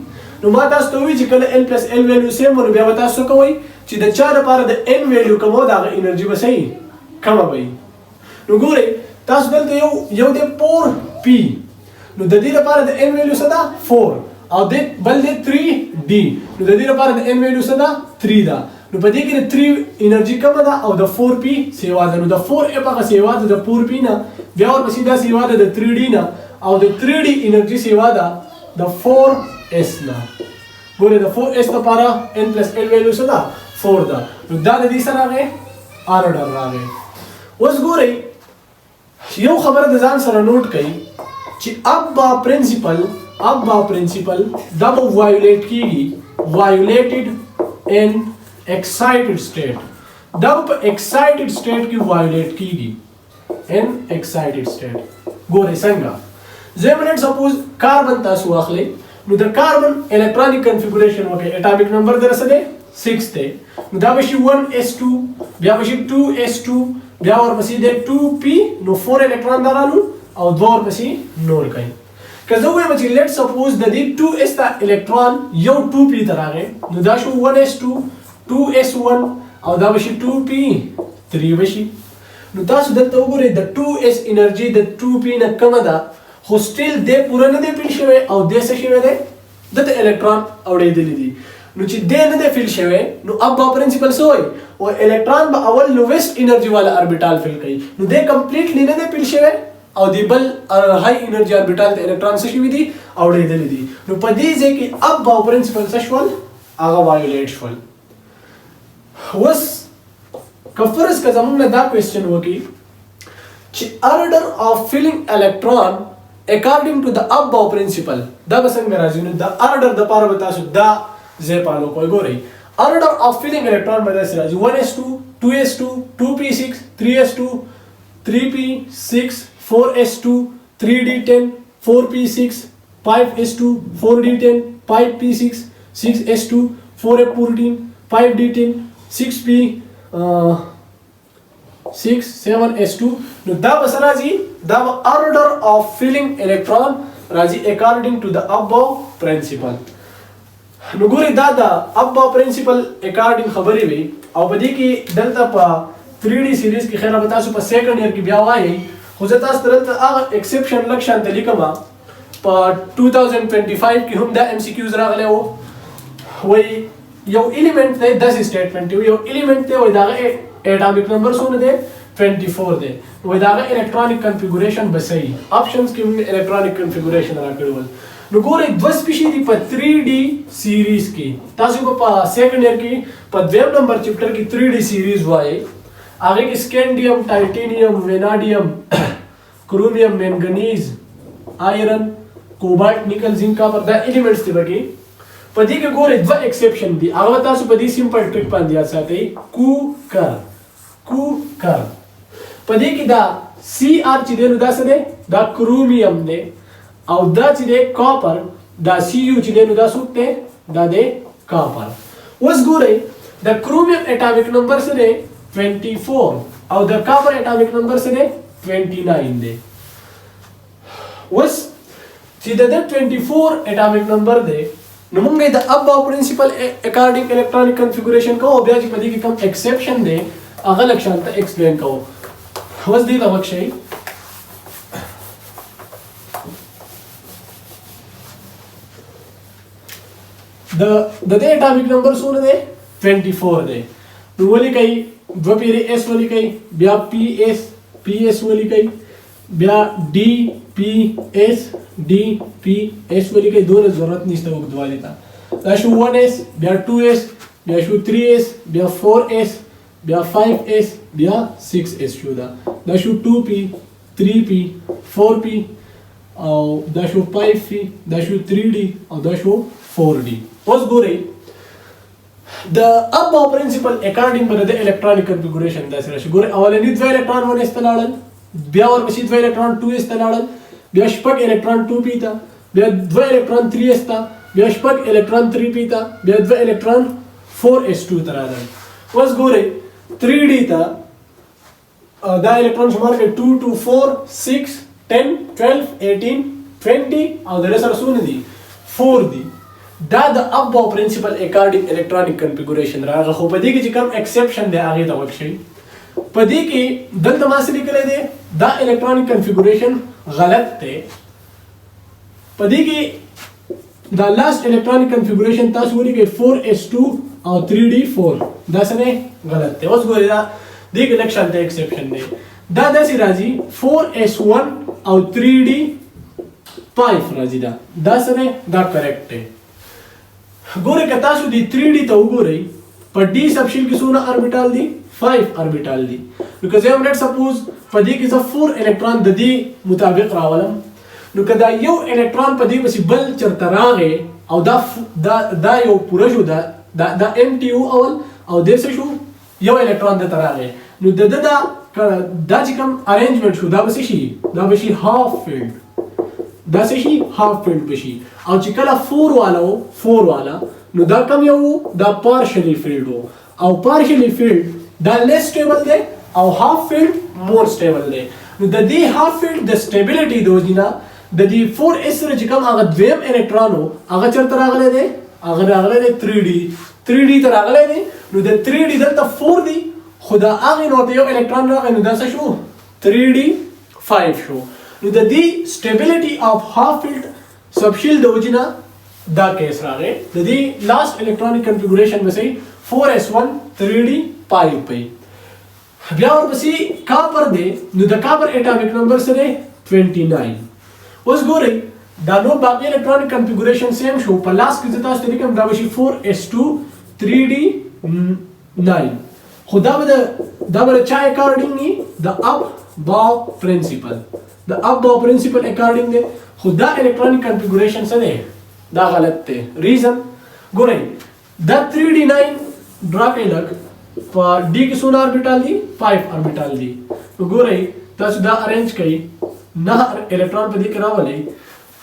[SPEAKER 1] نو ما تاسو ته وی چې کله n + l ویلیو سیم نو بیا تاسو کوی چې د چا لپاره د n ویلیو کومه دا انرژي به صحیح کم وي نو ګورئ تاسو دلته یو د 4p نو د دې لپاره د n ویلیو څه ده 4 او د بل د 3d نو د دې لپاره د n ویلیو څه ده 3 ده نو په دې کې 3 انرژي کومه ده او د 4p سیوا ده نو د 4p هغه سیوا ده د 4p نه بیا ورپسې دا سیوا ده د 3d نه او د 3d انرژي سیوا ده د 4s نه ګوره د 4s لپاره n + l ویلیو څه ده 4 ده نو دا د دې سره راغی آرډر راغی اوس ګورئ یو خبره د ځان سره نوٹ کړئ چې ابا پرنسپل دا به وایولیټ کیږي وایولیټډ ان excited state دا په excited state کې وایولیټ کیږي ان excited state ګورئ څنګه زمونږ سپوز کاربن تاسو واخلئ نو د کاربن الکترونیک کنفیګوریشن وکړئ اټامیک نمبر درسه دی 6 دی نو دا به شي 1s2 بیا به شي 2s2 بیا ورپسې دی 2p نو 4 الکترون درالو او 2 ورپسې نور کوي که زه وایم چې لیټ سپوز د دې 2s ته الکترون یو 2p ته راغی نو دا شو 1s2 2s1 او دا به شي 2p 3 به شي نو تاسو دلته وګورئ د 2s انرژي د 2p نه کمه ده خو سټیل د پوره نه دی فیل شوی او د څه شوی دی د الکترون اوړېدلی دي نو چې د نه دی فیل شوی نو ابا پرنسپل څه وایي او الکترون به اول لویسټ انرژي والا اربیټال فیل کوي نو د کمپلیټلی نه دی فیل شوی او دی بل های انرژي اربیټال ته الکترون څه شوي دي اوړېدلی دي نو په دې ځای کې ابا پرنسپل څه شول هغه وایولیټ شول اوس که فرض که زمونږ دا کوېسچن وکړي چې order of filling electron according to the above principle دا به څنګه راځي نو د order د پاره به تاسو دا ځای پالو کوئ ګورئ order of filling electron به داسې راځي 1s2 2s2 2p6 3s2 3p6 4s2 3d10 4p6 5s2 4d10 5p6 6s2 4f14 5d10 6p 6 7s2 نو دا به راځي دا به order of filling electron راځي according to the above principle نو ګورئ دا د above principle according خبرې وي او په دې کې دلته په 3D سیریز کې خیر به تاسو په سیکنډ ایئر کې بیا وایي خو زه تاسو ته دلته هغه ایکسپشن لږ شانته لیکم په 2025 کې هم دا MCQs راغلی و وایي یو ایلیمنٹ دی داسې سټیټمنټ یو ایلیمنٹ دی وایي دغه اټامیک نمبر څونه دی 24 دی وایي دغه الکترونیک کنفیګوریشن به صحیح آپشنز کې موږ الکترونیک کنفیګوریشن راکړی ول نو ګورئ دوه سپیشي دي په 3D سیریز کې تاسو به په سیکنډ ایئر کې په دویم نمبر چپټر کې 3D سیریز وایي هغه کې سکینډیم ټایټینیم ویناډیم کرومیم منګنیز آیرن کوبالټ نیکل زنک کاپر دا ایلیمنټس دي بګي په دې کې ګورئ دوه ایکسپشن دي هغه تاسو په دې سمپل ټریک باندې یاد ساتئ کو کر په دې کې دا سی آر چې دی نو دا څه دی دا کرومیم دی او دا چې دی کاپر دا سی یو چې دی نو دا څوک دی دا دی کاپر اوس ګورئ د کرومیم اټامیک نمبر څه دی 24 او د کاپر اټامیک نمبر څه دی 29 دی اوس چې د 24 اټامیک نمبر دی نو موږ د ابا پرنسپل اکارډینګ الکترونیک کنفیګوریشن کوو بیا چې په دې کې کوم ایکسپشن دی هغه لږ شانته ایکسپلین کوو اوس دې ته وکشئ د دې اټامیک نمبر څونه دی 24 دی نو ولیکئ دوه پیرې اس ولیکئ بیا پی اس ولیکئ بیا D P S ولیکئ دوره ضرورت نشته وګدوالي ته دا شو 1s بیا 2s بیا شو 3s بیا 4s بیا 5s بیا 6s شو دا شو 2p 3p 4p او دا شو 5p دا شو 3d او دا شو 4d اوس ګورئ د ابا پرنسپل اکارډینګ پر د الکترونیک کنفیګوریشن دا سره شو ګورئ اولنی دوه الکترون ونه استلاړل بیا ورپسې دوه الکترون 2s ته لاړل بیا شپږ الکترون 2p ته بیا دوه الکترون 3s ته بیا شپږ الکترون 3p ته بیا دوه الکترون 4s2 ته راغلل اوس ګورئ 3d ته دا الکترون شمار کړئ 2 2 4 6 10 12 18 20 او د سره سونه دي 4 دي. دا د اب او پرنسپل اکارډینګ الکترونیک کنفیګوریشن راغه. خو په دې کې چې کوم ایکسپشن دی هغه ته وښیي. په دې کې دلته ما څه لیکلی دی دا الکترونیک کنفیګوریشن غلط دی. په دې کې دا لاست الکترونیک کنفیګوریشن تاسو ولیکئ 4s2 او 3d4 دا څه دی غلط دی. اوس ګورئ دا دې کې لږ شانته ایکسپشن دی. دا داسې راځي 4s1 او 3d5 راځي. دا څه دی دا کریکټ دی. ګورئ که تاسو د 3d ته وګورئ په d سبشیل کې څونه اربیټال دي 5 اربیټال دي. نو که زه لیټ سپوز په دې کې زه 4 الکترون د دې مطابق راولم نو که دا یو الکترون په دې پسې بل چرته راغی او دا یو پوره شو دا MTO اول او دې څه شو یو الکترون دلته راغی نو د ده دا چې کوم ارینجمنټ شو دا به څه شي دا به شي هاف فیلډ. دا څه شي هاف فیلډ به شي. او چې کله 4 والا و 4 والا نو دا کم یو دا پارشلی فیلډ و او پارشلی فیلډ دا لیس سټیبل دی او هاف فیلډ مور سټیبل دی. نو د دې هاف فیلډ د سټیبلیټي د وجې نه د دې 4s سره چې کوم هغه دویم الکترون و هغه چېرته راغلی دی هغه راغلی دی 3d ته راغلی دی. نو د 3d دلته 4 دی خو د هغې نه ورته یو الکترون راغی نو دا څه شو 3d5 شو. نو د دې سټیبلیټي اف هاف فیلډ سبشیل د وجې نه دا کیس راغی. د دې لاست الکترونیک کنفیګوریشن به صحیح 4s1 3d5 پی. بیا ورپسې کاپر دی نو د کاپر اټامیک نمبر څه دی 29. اوس ګورئ دا نور باقي الکترونیک کنفیګوریشن سیم شو. په لاس کې زه تاسو ته لیکم دا به شي 4s2 3d9 خو دا به د چا اکارډینګ وي د اب باو پرنسپل. د اب باو پرنسپل اکارډینګ دی خو دا الکترونیک کنفیګوریشن څه دی دا غلط دی. ریزن ګورئ دا 3d9 ډرا کوي لږ په डी کې څونه اربیټال دي 5 اربیټال دي. نو ګورئ تاسو دا ارینج کوئ 9 الکترون په دې کې راولئ.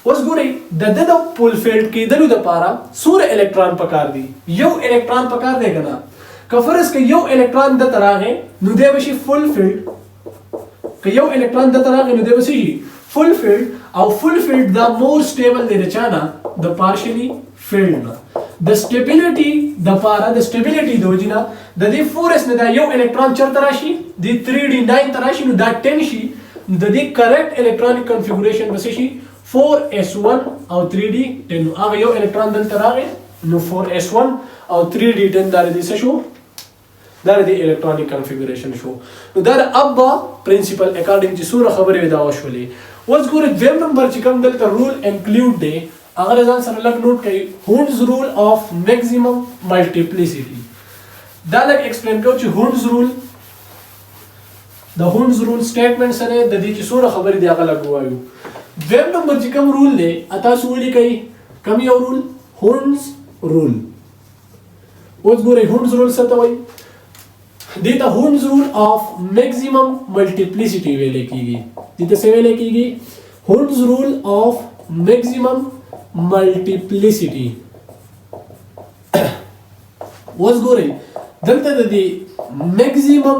[SPEAKER 1] اوس ګورئ د ده د پول فیلډ کېدلو دپاره څومره الکترون پکار دي یو الکترون پکار دی که نه. که فرض که یو الکترون دته راغی نو دی به شي فل فیلډ. که یو الکترون دته راغی نو دی به څه شي فل فیلډ او فل فیلډ دا مور سټیبل دی د چا نه د پارشلی فیلډ نه. د سټیبلیټي دپاره د سټیبلیټي د وجې نه د دې 4s نه دا یو الکترون چېرته راشي د 3d9 ته راشي نو دا 10 شي. د دې کریکټ الکترونیک کنفیګوریشن به څه شي 4s1 او 3d10. نو هغه یو الکترون دلته راغی نو 4s1 او 3d10 دا د څه شو دا د الکترونیک کنفیګوریشن شو. نو دا د ابا پرنسپل اکارډینګ چې څومره خبرې وې دا وشولې. اوس ګورئ دویم نمبر چې کوم دلته رول انکلوډ دی هغه ځان سره لږ نوټ کړئ. هونډز رول اف میکزیمم ملټیپلیسیټي. دا لږ ایکسپلین کوو چې هونډز رول د هونډز رول سټیټمنټ سره د دې چې څومره خبرې دي هغه لږ ووایو. دویم نمبر چې کوم رول دی تاسو ولیکئ کوم یو رول هونډز رول. اوس ګورئ هونډز رول څه ته وایي دې ته هونډز رول اف میکزیمم ملټیپلیسیټي ویلی کېږي. دې ته څه ویلی کېږي هونډز رول اف میکزیمم ملټیپلیسیټي. اوس ګورئ دلته د دې میکزیمم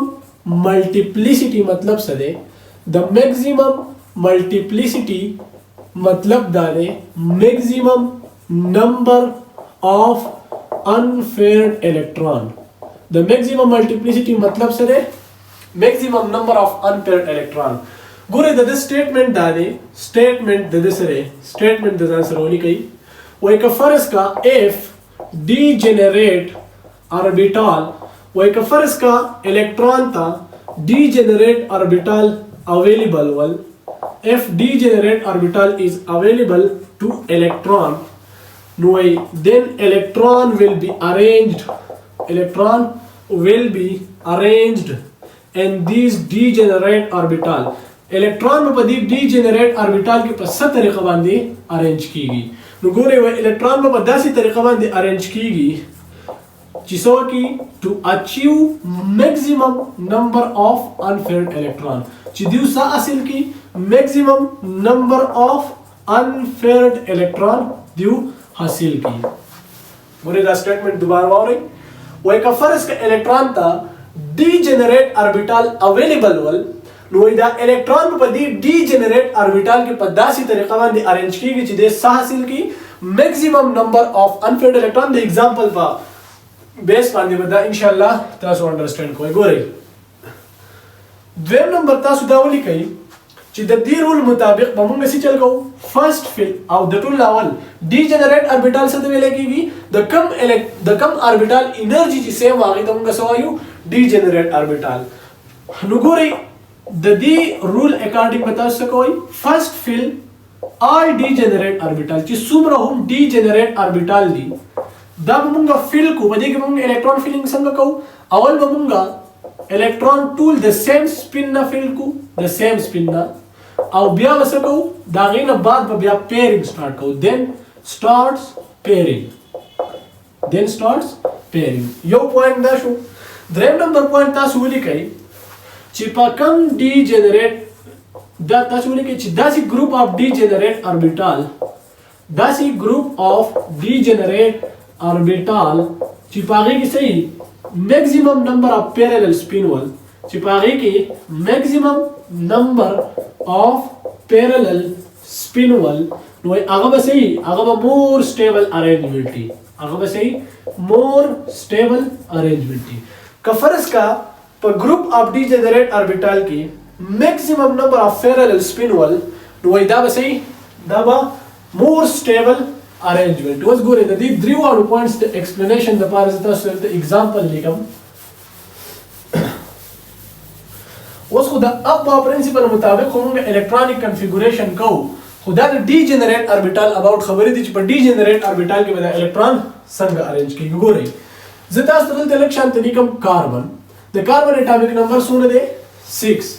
[SPEAKER 1] ملټیپلیسیټي مطلب څه دی. د میکزیمم ملټیپلیسیټي مطلب دا دی میکزیمم نمبر اف unpaired electron. The maximum multiplicity مطلب څه دی maximum number of unpaired electron. ګورئ د دې سټیټمنټ دا دی سټیټمنټ د دې سره سټیټمنټ د ځان سره ولیکئ. وایي که فرض کا if degenerate orbital وایي که فرض کا الکترون ته degenerate orbital available ول if degenerate orbital is available to electron no way then electron will be arranged in these degenerate orbital. electron په دې degenerate orbital کې په څه طریقه باندې arrange کیږي. نو ګورئ electron په داسې طریقه باندې arrange کیږي چې څه وکړي to achieve maximum number of unpaired electron چې دیو څه حاصل کړي maximum number of unpaired electron دیو حاصل کی. ګورئ دا سټیټمنټ دوباره واورئ. وایي که فرض که الکترون ته ډي جنریټ اربیټال اویلیبل ول نو دا الکترون په دې ډي جنریټ اربیټال کې په داسې طریقه باندې ارینج کیږي چې د څه حاصل کی میکسیمم نمبر اف انفیلډ الکترون. د ایگزامپل په بیس باندې ودا ان شاء الله تاسو انډرسټینډ کوئ. ګورئ دویم نمبر تاسو دا ولیکئ چې د دې رول مطابق به موږ څه چل کوو. فرست فیل او د ټول اول ډي جنریټ اربیټال څه ته ویل کیږي د کم اربیټال انرژي چې سیم واغې ته موږ څه وایو ډي جنریټ اربیټال. نو ګورئ د دې رول اکارډینګ به تاسو څه کوئ. فرست فیل آل ډي جنریټ اربیټال چې څومره هم ډي جنریټ اربیټال دي دا به موږ فیل کو. په دې کې موږ الکترون فیلینګ څنګه کوو. اول به موږ الکترون ټول د سیم سپین نه فیل کو د سیم سپین نه او بیا وسه کوو دا غینه بعد به بیا پیرینګ سٹارټ کوو. دین سٹارټس پیرینګ یو پوینټ دا شو. دریم نمبر پوینټ تاسو ولیکئ چې په کم ډي جنریټ دا تاسو ولیکئ چې داسې ګروپ اف ډي جنریټ اربیټال داسې ګروپ اف ډي جنریټ اربیټال چې پاغه کې صحیح میکسیمم نمبر اف پیرالل سپین ول چې پاغه کې میکسیمم نمبر اف پیرالل سپین ول نو هغه به صحیح هغه به مور سټیبل ارینجمنټ هغه به صحیح مور سټیبل ارینجمنټ. که فرض کا په ګروپ اف ډي جنریټ اربیټال کې میکسیمم نمبر اف پیرالل سپین ول نو دا به صحیح دا به مور سټیبل arrangement. اوس ګورئ د دې دریو اړو پوینټس د ایکسپلینیشن د پاره زه تاسو ته اگزامپل لیکم. اوس خو د ابا پرنسپل مطابق موږ الکترونیک کنفیګوریشن کوو خو دا د ډي جنریټ اربیټال اباوت خبرې دي چې په ډي جنریټ اربیټال کې به د الکترون څنګه ارینج کیږي. ګورئ زه تاسو ته دلته لږ شانته لیکم کاربن. د کاربن اټامیک نمبر څونه دی 6.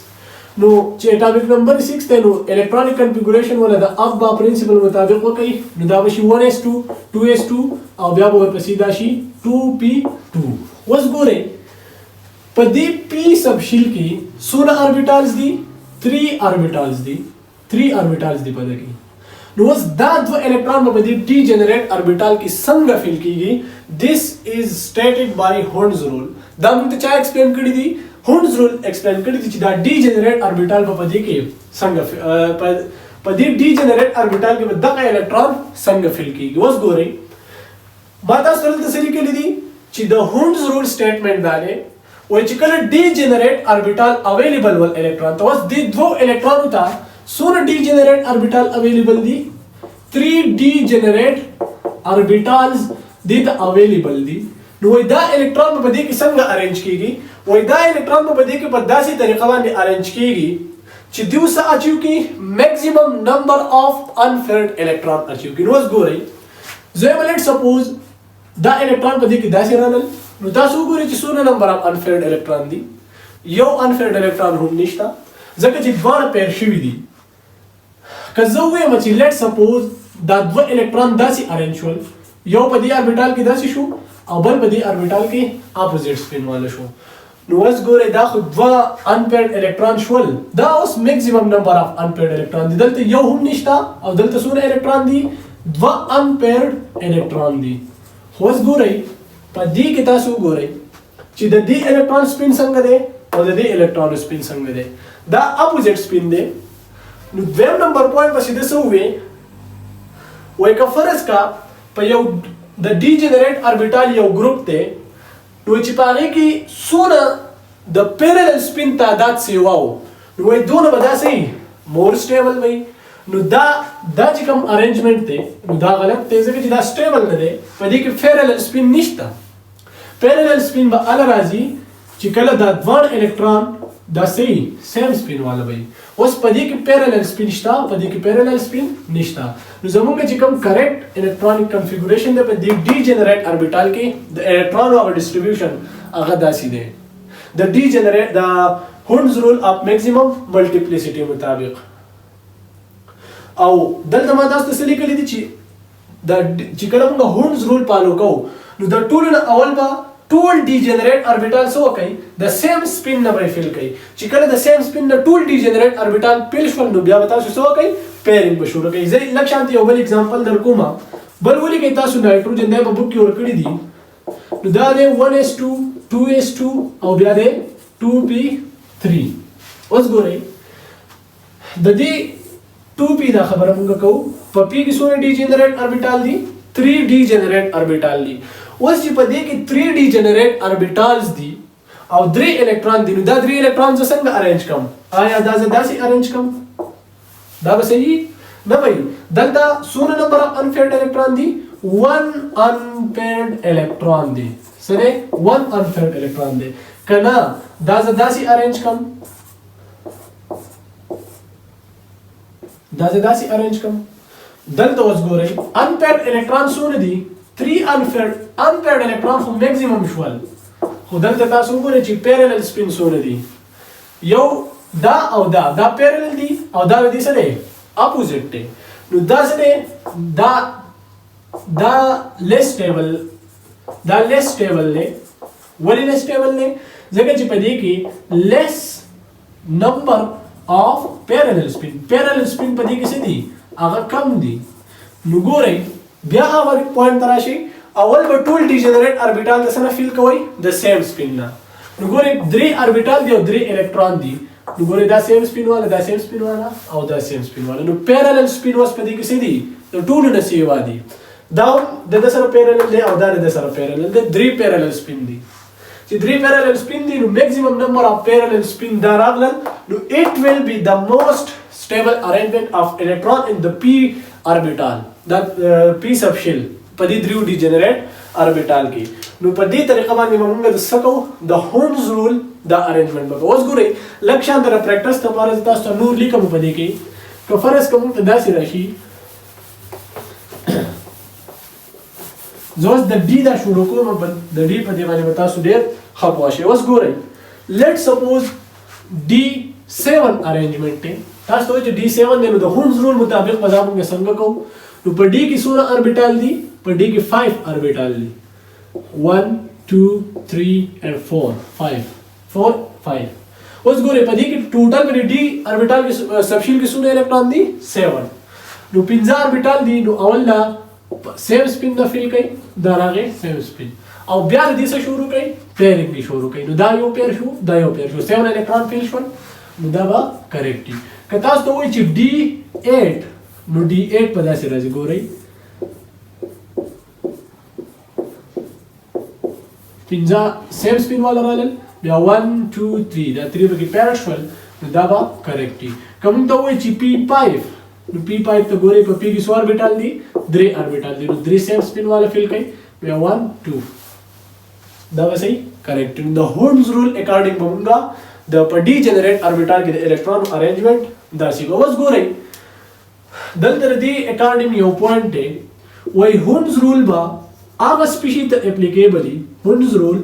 [SPEAKER 1] نو چې اټامیک نمبر 6 دی نو الکترونیک کنفیګوریشن ولا د ابا پرنسپل مطابق وکړي نو دا به شي 1s2 2s2 او بیا به ورپسې دا شي 2p2. اوس ګورئ په دې p سب شیل کې څونه اربیټالز دي 3 اربیټالز دي په دې کې. نو اوس دا دوه الکترون په دې ډي جنریټ اربیټال کې څنګه فیل کیږي. this is stated by Hund's rule. دا موږ ته چا ایکسپلین کړی دي Hund's rule ایکسپلین کړی دي چې دا ډي جنریټ اربیټال په دې کې څنګه په دې ډي جنریټ اربیټال کې دغه الکترون څنګه فیل کیږي. اوس ګورئ ما تاسو ته څه لیکلي دي چې د Hund's rule سټیټمنټ دا دی وایي چې کله ډي جنریټ اربیټال اویلیبل ول الکترون ته اوس دې دوه الکترونو ته څونه ډي جنریټ اربیټال اویلیبل دي 3 ډي جنریټ اربیټالز دې ته اویلیبل دي. نو دا الکترون په دې کې څنګه ارینج کیږي. وای دا الکترون په دې کې په داسې طریقه باندې ارینج کیږي چې دیو څه اچیو کی میکسیمم نمبر اف انفیلډ الکترون اچیو کی. نو اوس ګورئ زه ولټ سپوز دا الکترون په دې کې داسې رانل نو تاسو ګورئ چې څونه نمبر اف انفیلډ الکترون دي. یو انفیلډ الکترون هم نشته ځکه چې دواړه پیر شوي دي. که زه ووایم چې لیټ سپوز دا دوه الکترون داسې ارینج شول یو په دې اربیټال کې داسې شو او بل په دې اربیټال کې اپوزیټ سپین والا شو. نو اوس ګورئ دا خو دوه انپیرډ الکترون شول دا اوس میکسیمم نمبر اف انپیرډ الکترون دي. دلته یو هم نشته او دلته څونه الکترون دي دوه انپیرډ الکترون دي. خو اوس ګورئ په دې کې تاسو ګورئ چې د دې الکترون سپین څنګه دی او د دې الکترون سپین څنګه دی دا اپوزیټ سپین دی. نو دویم نمبر پوینټ پسې د څه وې وایي که فرض کا په یو د ډي جنریټ اربیټال یو ګروپ دی نو چې په هغې کې څونه د پیرالل سپین تعداد سیوا و نو وایي دونه به داسې مور سټیبل وي. نو دا چې کوم ارینجمنټ دی نو دا غلط دی ځکه چې دا سټیبل نه دی په دې کې پیرالل سپین نشته. پیرالل سپین به هله راځي چې کله دا دواړه الکترون دا صحیح سیم سپین والا وي. اوس په دې کې پیرالل سپین شته په دې کې پیرالل سپین نشته. نو زموږ چې کوم کریکټ الکترونیک کنفیګوریشن دی په دې ډي جنریټ اربیټال کې د الکترونو او ډسټریبیوشن هغه داسې دی د ډي جنریټ د Hund's rule اف میکسیمم ملټیپلیسیټي مطابق. او دلته ما تاسو ته څه لیکلي دي چې کله موږ Hund's rule فالو کوو نو د ټولو نه اول به ټول ډي جنریټ اربیټال څه وکړي د سیم سپین نه به فیل کوي. چې کله د سیم سپین نه ټول ډي جنریټ اربیټال فیل شول نو بیا به تاسو څه وکړئ پیرینګ به شروع کوئ. زه لږ شانتې یو بل اگزامپل در کوم بل ولیکئ تاسو نایټروجن دی په بک کې ورکړي دي نو دا دی 1s2 2s2 او بیا دی 2p3. اوس ګورئ د دې 2p دا خبره موږ کوو په p کې څونه ډیجنریټ اربیټال دي 3 ډیجنریټ اربیټال دي اوس چې په دې کې 3 ډیجنریټ اربیټالز دي او 3 الکترون دي نو دا 3 الکترون څنګه ارینج کوم آیا دا داسې ارینج کوم دا به صحیح نه وي دلته څونه نمبر اف انپیرډ الکترون دي 1 unpaired electron دی سره 1 unpaired electron دی کنا دا داسي ارینج کم دلته اوس ګورئ unpaired electron څونه دي 3 unpaired electron خو maximum شول خو دلته تاسو وګورئ چې parallel spin څونه دي یو دا او دا parallel دي او دا دي سره opposite دي نو دا سره دا less stable دی ولی less stable دی ځکه چې په دې کې less number of parallel spin په دې کې څه دي هغه کم دي نو ګورئ بیا هغه پوینټ راشي اول به ټول ډیجنریټ اربیټال د سره فیل کوي د سیم سپین نه نو ګورئ 3 اربیټال دي او 3 الکترون دي نو ګورئ دا سیم سپین والا او دا سیم سپین والا نو parallel spin اوس په دې کې څه دي د ټولو نه سیوا دي دا د سره پیرالل دی او دا د سره پیرالل دی 3 پیرالل سپین دي چې 3 پیرالل سپین دي نو میکسیمم نمبر اف پیرالل سپین دا راغلل نو it will be the most stable arrangement of electron in the p orbital that p subshell په دې درو ډیجنریټ اربیټال کې نو په دې طریقه باندې موږ د سکو د هونز رول دا ارینجمنت وکړو اوس ګورئ لکه شان د پریکټس لپاره تاسو نور لیکم په دې کې که فرض کوم ته داسې راشي زوس د ډی دا شروع کوم په د ډی په دی باندې تاسو ډیر خپوا شئ اوس ګورئ لیټ سپوز D7 ارینجمنت تاسو ته D7 دی نو د هونز رول مطابق په ځا موږ څنګه کوو نو په ډی کې څونه اربیټال دي په ډی کې 5 اربیټال دي 1 2 3 and 4 5 اوس ګورئ په دې کې ټوټل په ډی اربیټال کې سبشیل کې څونه الکترون دي 7 نو 15 اربیټال دي نو اول لا سیم سپین د فیل کوي دا راغی سیم سپین او بیا د دې څه شروع کوي پیرینګ دی شروع کوي نو دا یو پیر شو 7 الکترون فیل شول نو دا به کریکټ دی که تاسو ته وایي چې D8 نو D8 په داسې راځي ګورئ 15 سیم سپین والا راغلل بیا 1 2 3 دا 3 پکې پیرټ شول نو دا به کریکټ دی که موږ ته وایي چې P5 نو P5 ته ګورئ په P کې څو اربیټال دي 3 اربیټال دي نو 3 سیم سپین والا فیل کوي بیا 1 2 دا به صحیح کریکټ د هونز رول اکارډینګ به موږ د په ډیجنریټ اربیټال کې د الکترون ارینجمنت داسې کوو اوس ګورئ دلته د دې اکارډینګ یو پوینټ دی وایي هونز رول به هغه سپیشي ته اپلیکیبل هونز رول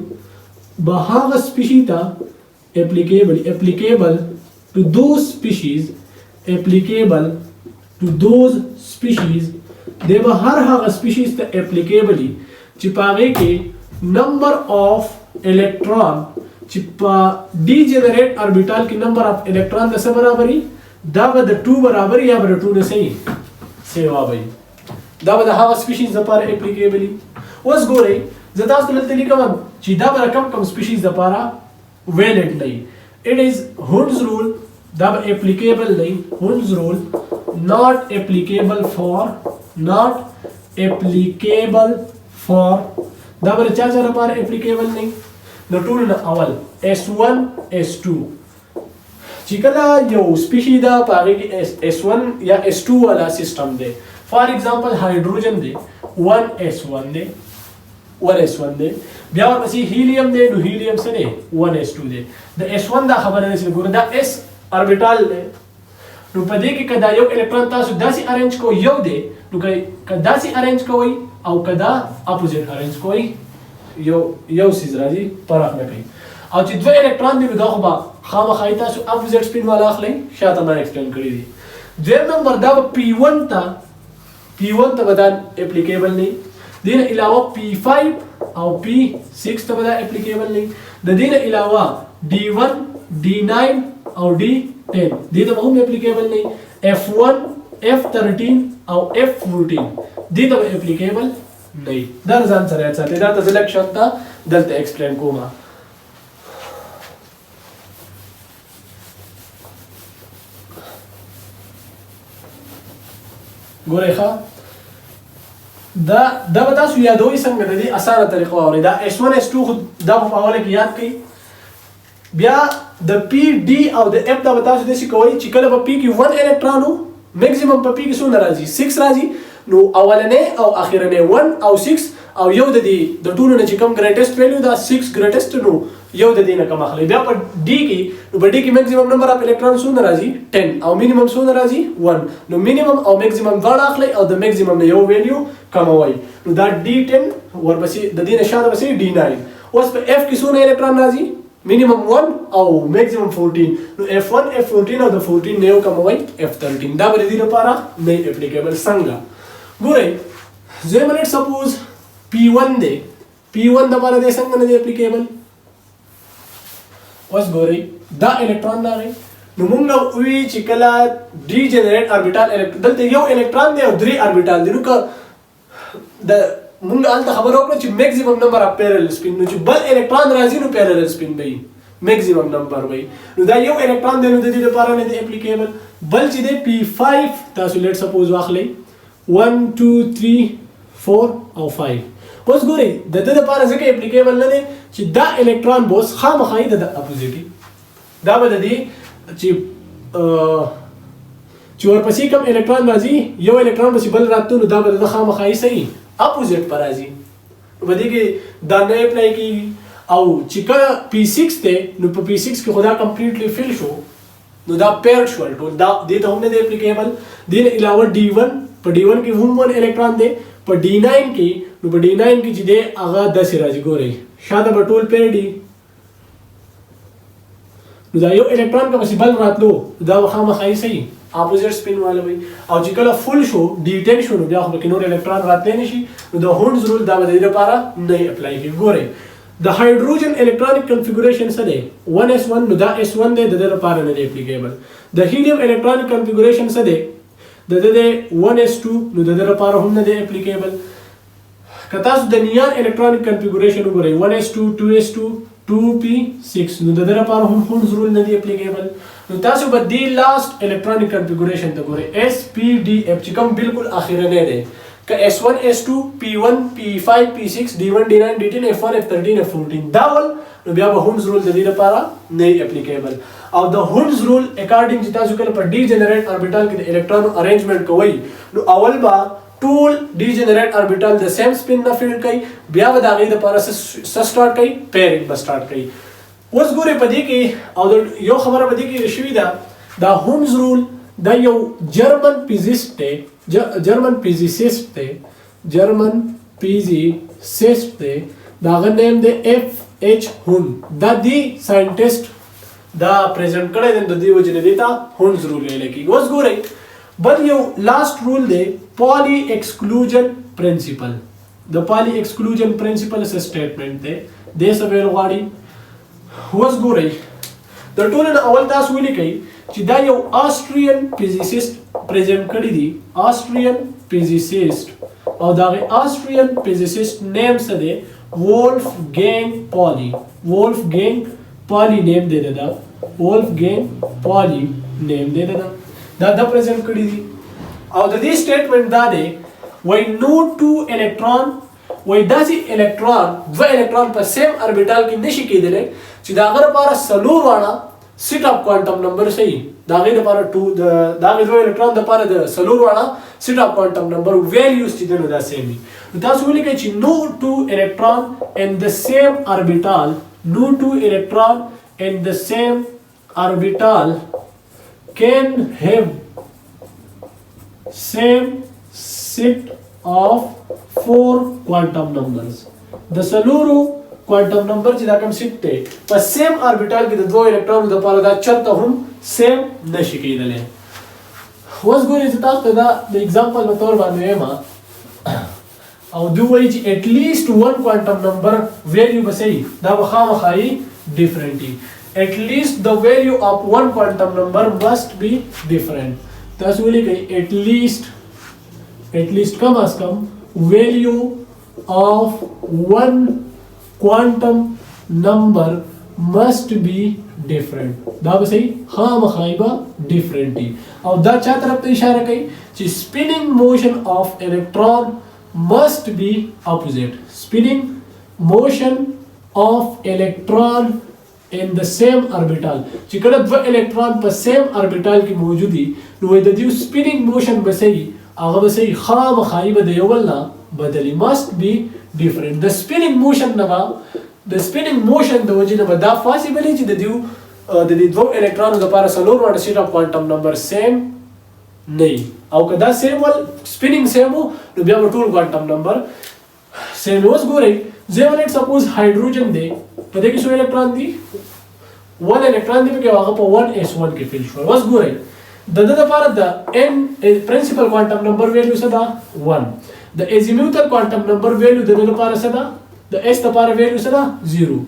[SPEAKER 1] به هغه سپیشي ته اپلیکیبل to those species applicable to those species they به هر هغه species ته applicable چې پاغه کې number of electron چې په degenerate orbital کې number of electron د څه برابرۍ دا به د 2 برابر یا به د 2 نه صحیح سیوا وي دا به د هغه species لپاره applicable اوس ګورئ زه تاسو ته لیکم چې دا به کم species لپاره valid نه it is Hund's rule دا به applicable نه Hund's rule not applicable for دا به چا سره لپاره applicable نه د ټول نه اول S1 S2 چې کله یو سپیشي دا پاره کې S1 یا S2 والا سیستم دی فار ایگزامپل هایدروجن دی 1S1 دی 1S1 دی بیا ورپسې هیلیم دی نو هیلیم څه دی 1S2 دی د S1 دا خبره نشي ګوره دا S اربیټال دی نو په دې کې کدا یو الکترون تاسو داسې ارینج کو یو دی نو کدا داسې ارینج کوئ او کدا اپوزیټ ارینج کوئ یو سیز راځي فرق نه کوي او چې دوه الکترون دی نو دا خو به خامخا تاسو اپوزیټ سپین والا اخلئ شاته ما ایکسپلین کړی دی دویم نمبر دا P1 ته به دا اپلیکیبل نه دین علاوه P5 او P6 ته به دا اپلیکیبل نه د دین علاوه D1 D9 او D10 دې ته هم اپلیکیبل نه F1 F13 او F14 دې ته اپلیکیبل نه دا ځان سره ساتي دا ته سلیکشن ته دلته ایکسپلین کوم ګورئ ښه دا به تاسو یادوئ څنګه د دې اسانه طریقه واورئ دا S1 S2 خو دا په اوله کې یاد کړئ بیا د پی ډي او د اف دا به تاسو داسې کوئ چې کله په پی کې 1 الکترون وو میکسیمم په پی کې څومره راځي 6 راځي نو اولنې او اخرنې 1 او 6 او یو د دې د ټولو نه چې کوم ګریټیسټ ویلیو دا 6 ګریټیسټ نو یو د دې نه کم اخلي بیا په ډي کې نو په ډي کې میکسیمم نمبر اف الکترون څومره راځي 10 او مینیمم څومره راځي 1 نو مینیمم او میکسیمم دواړه اخلي او د میکسیمم نه یو ویلیو کموي نو دا D10 ورپسې د دې نشانه پسې D9 اوس په اف کې څومره الکترون راځي minimum 1 او maximum 14 نو F1 F14 او د 14 نه یو کموي F13 دا به دې لپاره نه اپلیکیبل څنګه ګورئ زموږ لیټ سپوز P1 دی P1 د لپاره دې څنګه نه اپلیکیبل اوس ګورئ دا الکترون دا دی نو موږ وی چې کله ډي جنریټ اربیټال دلته یو الکترون دی او 3 اربیټال دي نو که د مونږ الته خبر وکړو چې میکسیمم نمبر اف پیرالل سپین نو چې بل الکترون راځي نو پیرالل سپین وي میکسیمم نمبر وي نو دا یو الکترون دی نو د دې لپاره نه دی اپلیکیبل بل چې دی P5 تاسو لیټ سپوز واخلئ 1 2 3 4 او 5 اوس ګورئ د دې لپاره ځکه اپلیکیبل نه دی چې دا الکترون بوس خامخا د اپوزیټي دا به د دې چې ورپسې کوم الکترون راځي یو الکترون پسې بل راته نو دا به د خامخا صحیح اپوزیټ پر راځي په دې کې دا نه اپلای کیږي او چې کله P6 ته نو په P6 کې خدا کمپلیټلی فل شو نو دا پیر شول ټول دا دې ته هم نه دی اپلیکیبل دې نه علاوه D1 په D1 کې هم 1 الکترون دی په D9 کې نو په D9 کې چې دی هغه 10 راځي ګورئ شاته به ټول پیر دی نو دا یو الکترون که پسې بل راتلو دا خامخا صحیح اپوزیټ سپین والا وي او چې کله فل شو D10 شو نو بیا خو پکې نور الکترون راتلی نشي نو د هونز رول دا به د دې لپاره نه اپلای کېږي ګورئ د هایدروجن الکترونیک کنفیګوریشن څه دی 1s1 نو دا S1 دی د دې لپاره نه دی اپلیکیبل د هیلیم الکترونیک کنفیګوریشن څه دی د دې 1s2 نو د دې لپاره هم نه دی اپلیکیبل که تاسو د نیان الکترونیک کنفیګوریشن وګورئ 1s2 2s2 2p6 نو د دې لپاره هم هونز رول نه دی اپلیکیبل نو تاسو به دی لاست الکترونیک کنفیګوریشن ته ګورئ SPDF چې کوم بالکل اخرنی دی که S1 S2 P1 P5 P6 D1 D9 D10 F1 F13 F14 دا ول نو بیا به هونز رول د دې لپاره نه اپلیکیبل او د هونز رول اکارډینګ چې تاسو کله په ډي جنریټ اربیټال کې د الکترون ارینجمنت کوئ نو اول به ټول ډي جنریټ اربیټال د سیم سپین نه فیل کوي بیا به د هغې دپاره څه سټارټ کوي پیرنګ به سټارټ کوي اوس ګورئ په دې کې او یو خبره په دې کې شوې ده دا هونز رول دا یو جرمن فزیسټ دی جرمن فزیسیسټ دی دا هغه نیم دی F.H. هون دا دی ساینټسټ دا پریزنټ کړی دی د دې وجې نه دې ته هونز رول ویلی کېږي اوس ګورئ بل یو لاست رول دی پالی ایکسکلوژن پرنسپل د پالی ایکسکلوژن پرنسپل څه سټیټمنټ دی دې څه ویل غواړي اوس ګورئ د ټولو نه اول تاسو ولیکئ چې دا یو آسټریان فزیسیسټ پریزنټ کړی دی آسټریان فزیسیسټ او دا غي آسټریان فزیسیسټ نیم څه دی وولفګینګ پالی نیم دی دا وولفګینګ پالی نیم دی دا پریزنټ کړی دی او د دې سټیټمنټ دا دی وای نو ټو الکترون وای داسې الکترون دوه الکترون په سیم اربیټال کې نشي کېدلی چې د هغه لپاره څلور واړه سیټ اپ کوانټم نمبر صحیح د هغې لپاره د هغې دوه الکترون دپاره د څلور واړه سیټ اپ کوانټم نمبر ویلیوز چې دی نو دا سیم وي نو تاسو ولیکئ چې نو ټو الکترون ان د سیم اربیټال no two electron in the same orbital can have same set of 4 quantum numbers. د څلورو کوانټم نمبر چې دا کوم سیټ دی په سیم اربیټال کې د دوه الکترونو لپاره دا چرته هم سیم نشي کېدلی اوس ګورئ چې تاسو ته دا د اگزامپل په طور باندې وایم او دوی وایي چې at least one quantum number value به صحیح دا به خامخا different at least the value of one quantum number must be different تاسو ولیکئ at least کم از کم value of one quantum number must be different دا به صحیح خامخای به different دي او دا چا طرف ته اشاره کوي چې spinning motion of electron must be opposite spinning motion of electron in the same orbital چې کله دوه الکترون په سیم orbital کې موجود دي نو د دې spinning motion به صحیح هغه به صحیح خامخای به د یو بل نه بدلی must be different the spinning motion نه د spinning motion د وجې نه به دا possible چې د دې دوه الکترونو لپاره څلور وړه سیټ اف کوانټم نمبر سیم نه او که دا سیم ول spinning سیم نو بیا به ټول کوانټم نمبر سیم اوس ګورئ زه ولټ سپوز هایدروجن دی په دې کې څو الکترون دي 1 الکترون دی په هغه په 1s1 کې فیل شو اوس ګورئ د دې لپاره د n پرنسپل کوانټم نمبر ویلیو څه ده 1 د اzimuthal کوانټم نمبر ویلیو د دې لپاره څه ده د s لپاره ویلیو څه ده 0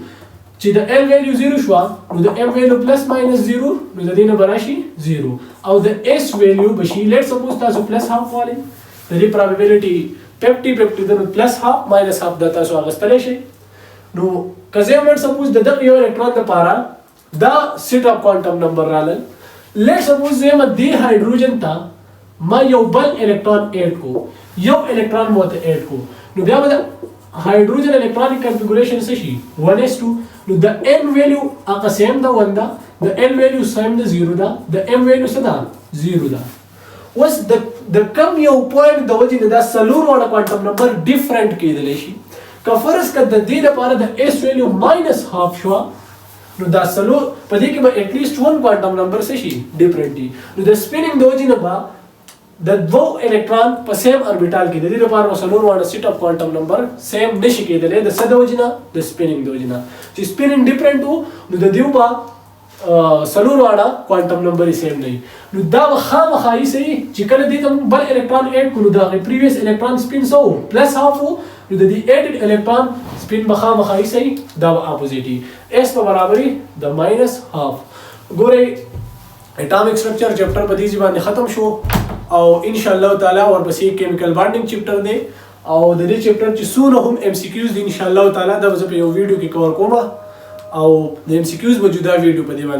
[SPEAKER 1] چې د l ویلیو 0 شو نو د m ویلیو پلس ماینس 0 نو د دې نه براشي 0 او د s ویلیو بشي لیټ سپوز تاسو پلس هاف والی د دې پروبابیلیټي 50 د پلس هاف ماینس هاف د تاسو اغستلی شي نو که زه لیټ سپوز د دغه یو الکترون لپاره دا سیټ اف کوانټم نمبر رالل لیټ سپوز زه ما دی هایدروجن ته ما یو بل الکترون اډ کو یو الکترون مو ته اډ کو نو بیا به هایدروجن الکترونیک کنفیګوریشن څه شي 1s2 نو د n ویلیو هغه سیم ده 1 ده د l ویلیو سیم ده 0 ده د m ویلیو څه ده 0 ده اوس د کم یو پوینټ د وجې نه دا څلور وړه کوانټم نمبر ډیفرنٹ کېدلی شي که فرض کړه د دې لپاره د s ویلیو ماینس هاف شوه نو دا څلور په دې کې به اټلیسټ 1 کوانټم نمبر څه شي ډیفرنٹ دي نو د سپینینګ د وجې نه به د دوه الکترون په سیم اوربیټال کې د دې لپاره څلور وړه سیټ اف کوانټم نمبر سیم نشي کېدلی د څه د وجې نه د سپینینګ د وجې نه چې سپینینګ ډیفرنٹ وو نو د دیو به څلور وړه کوانټم نمبر یې سیم نه نو دا به خامخا یې صحیح چې کله دې ته بل الکترون اډ کړو د هغې پریویس الکترون سپین څه و پلس هاف و نو د دې اډډ الکترون سپین به خامخا یې صحیح دا به اپوزیټ وي اس په برابري د ماینس هاف ګورئ اټامک سټرکچر چپټر په دې باندې ختم شو او ان شاء الله تعالی ورپسې کیمیکل بانډینګ چپټر دی او د دې چپټر چې څونه هم ام سی کیوز دي ان شاء الله تعالی دا به زه په یو ویډیو کې کور کوم او د ام سی کیوز موجوده ویډیو په دې باندې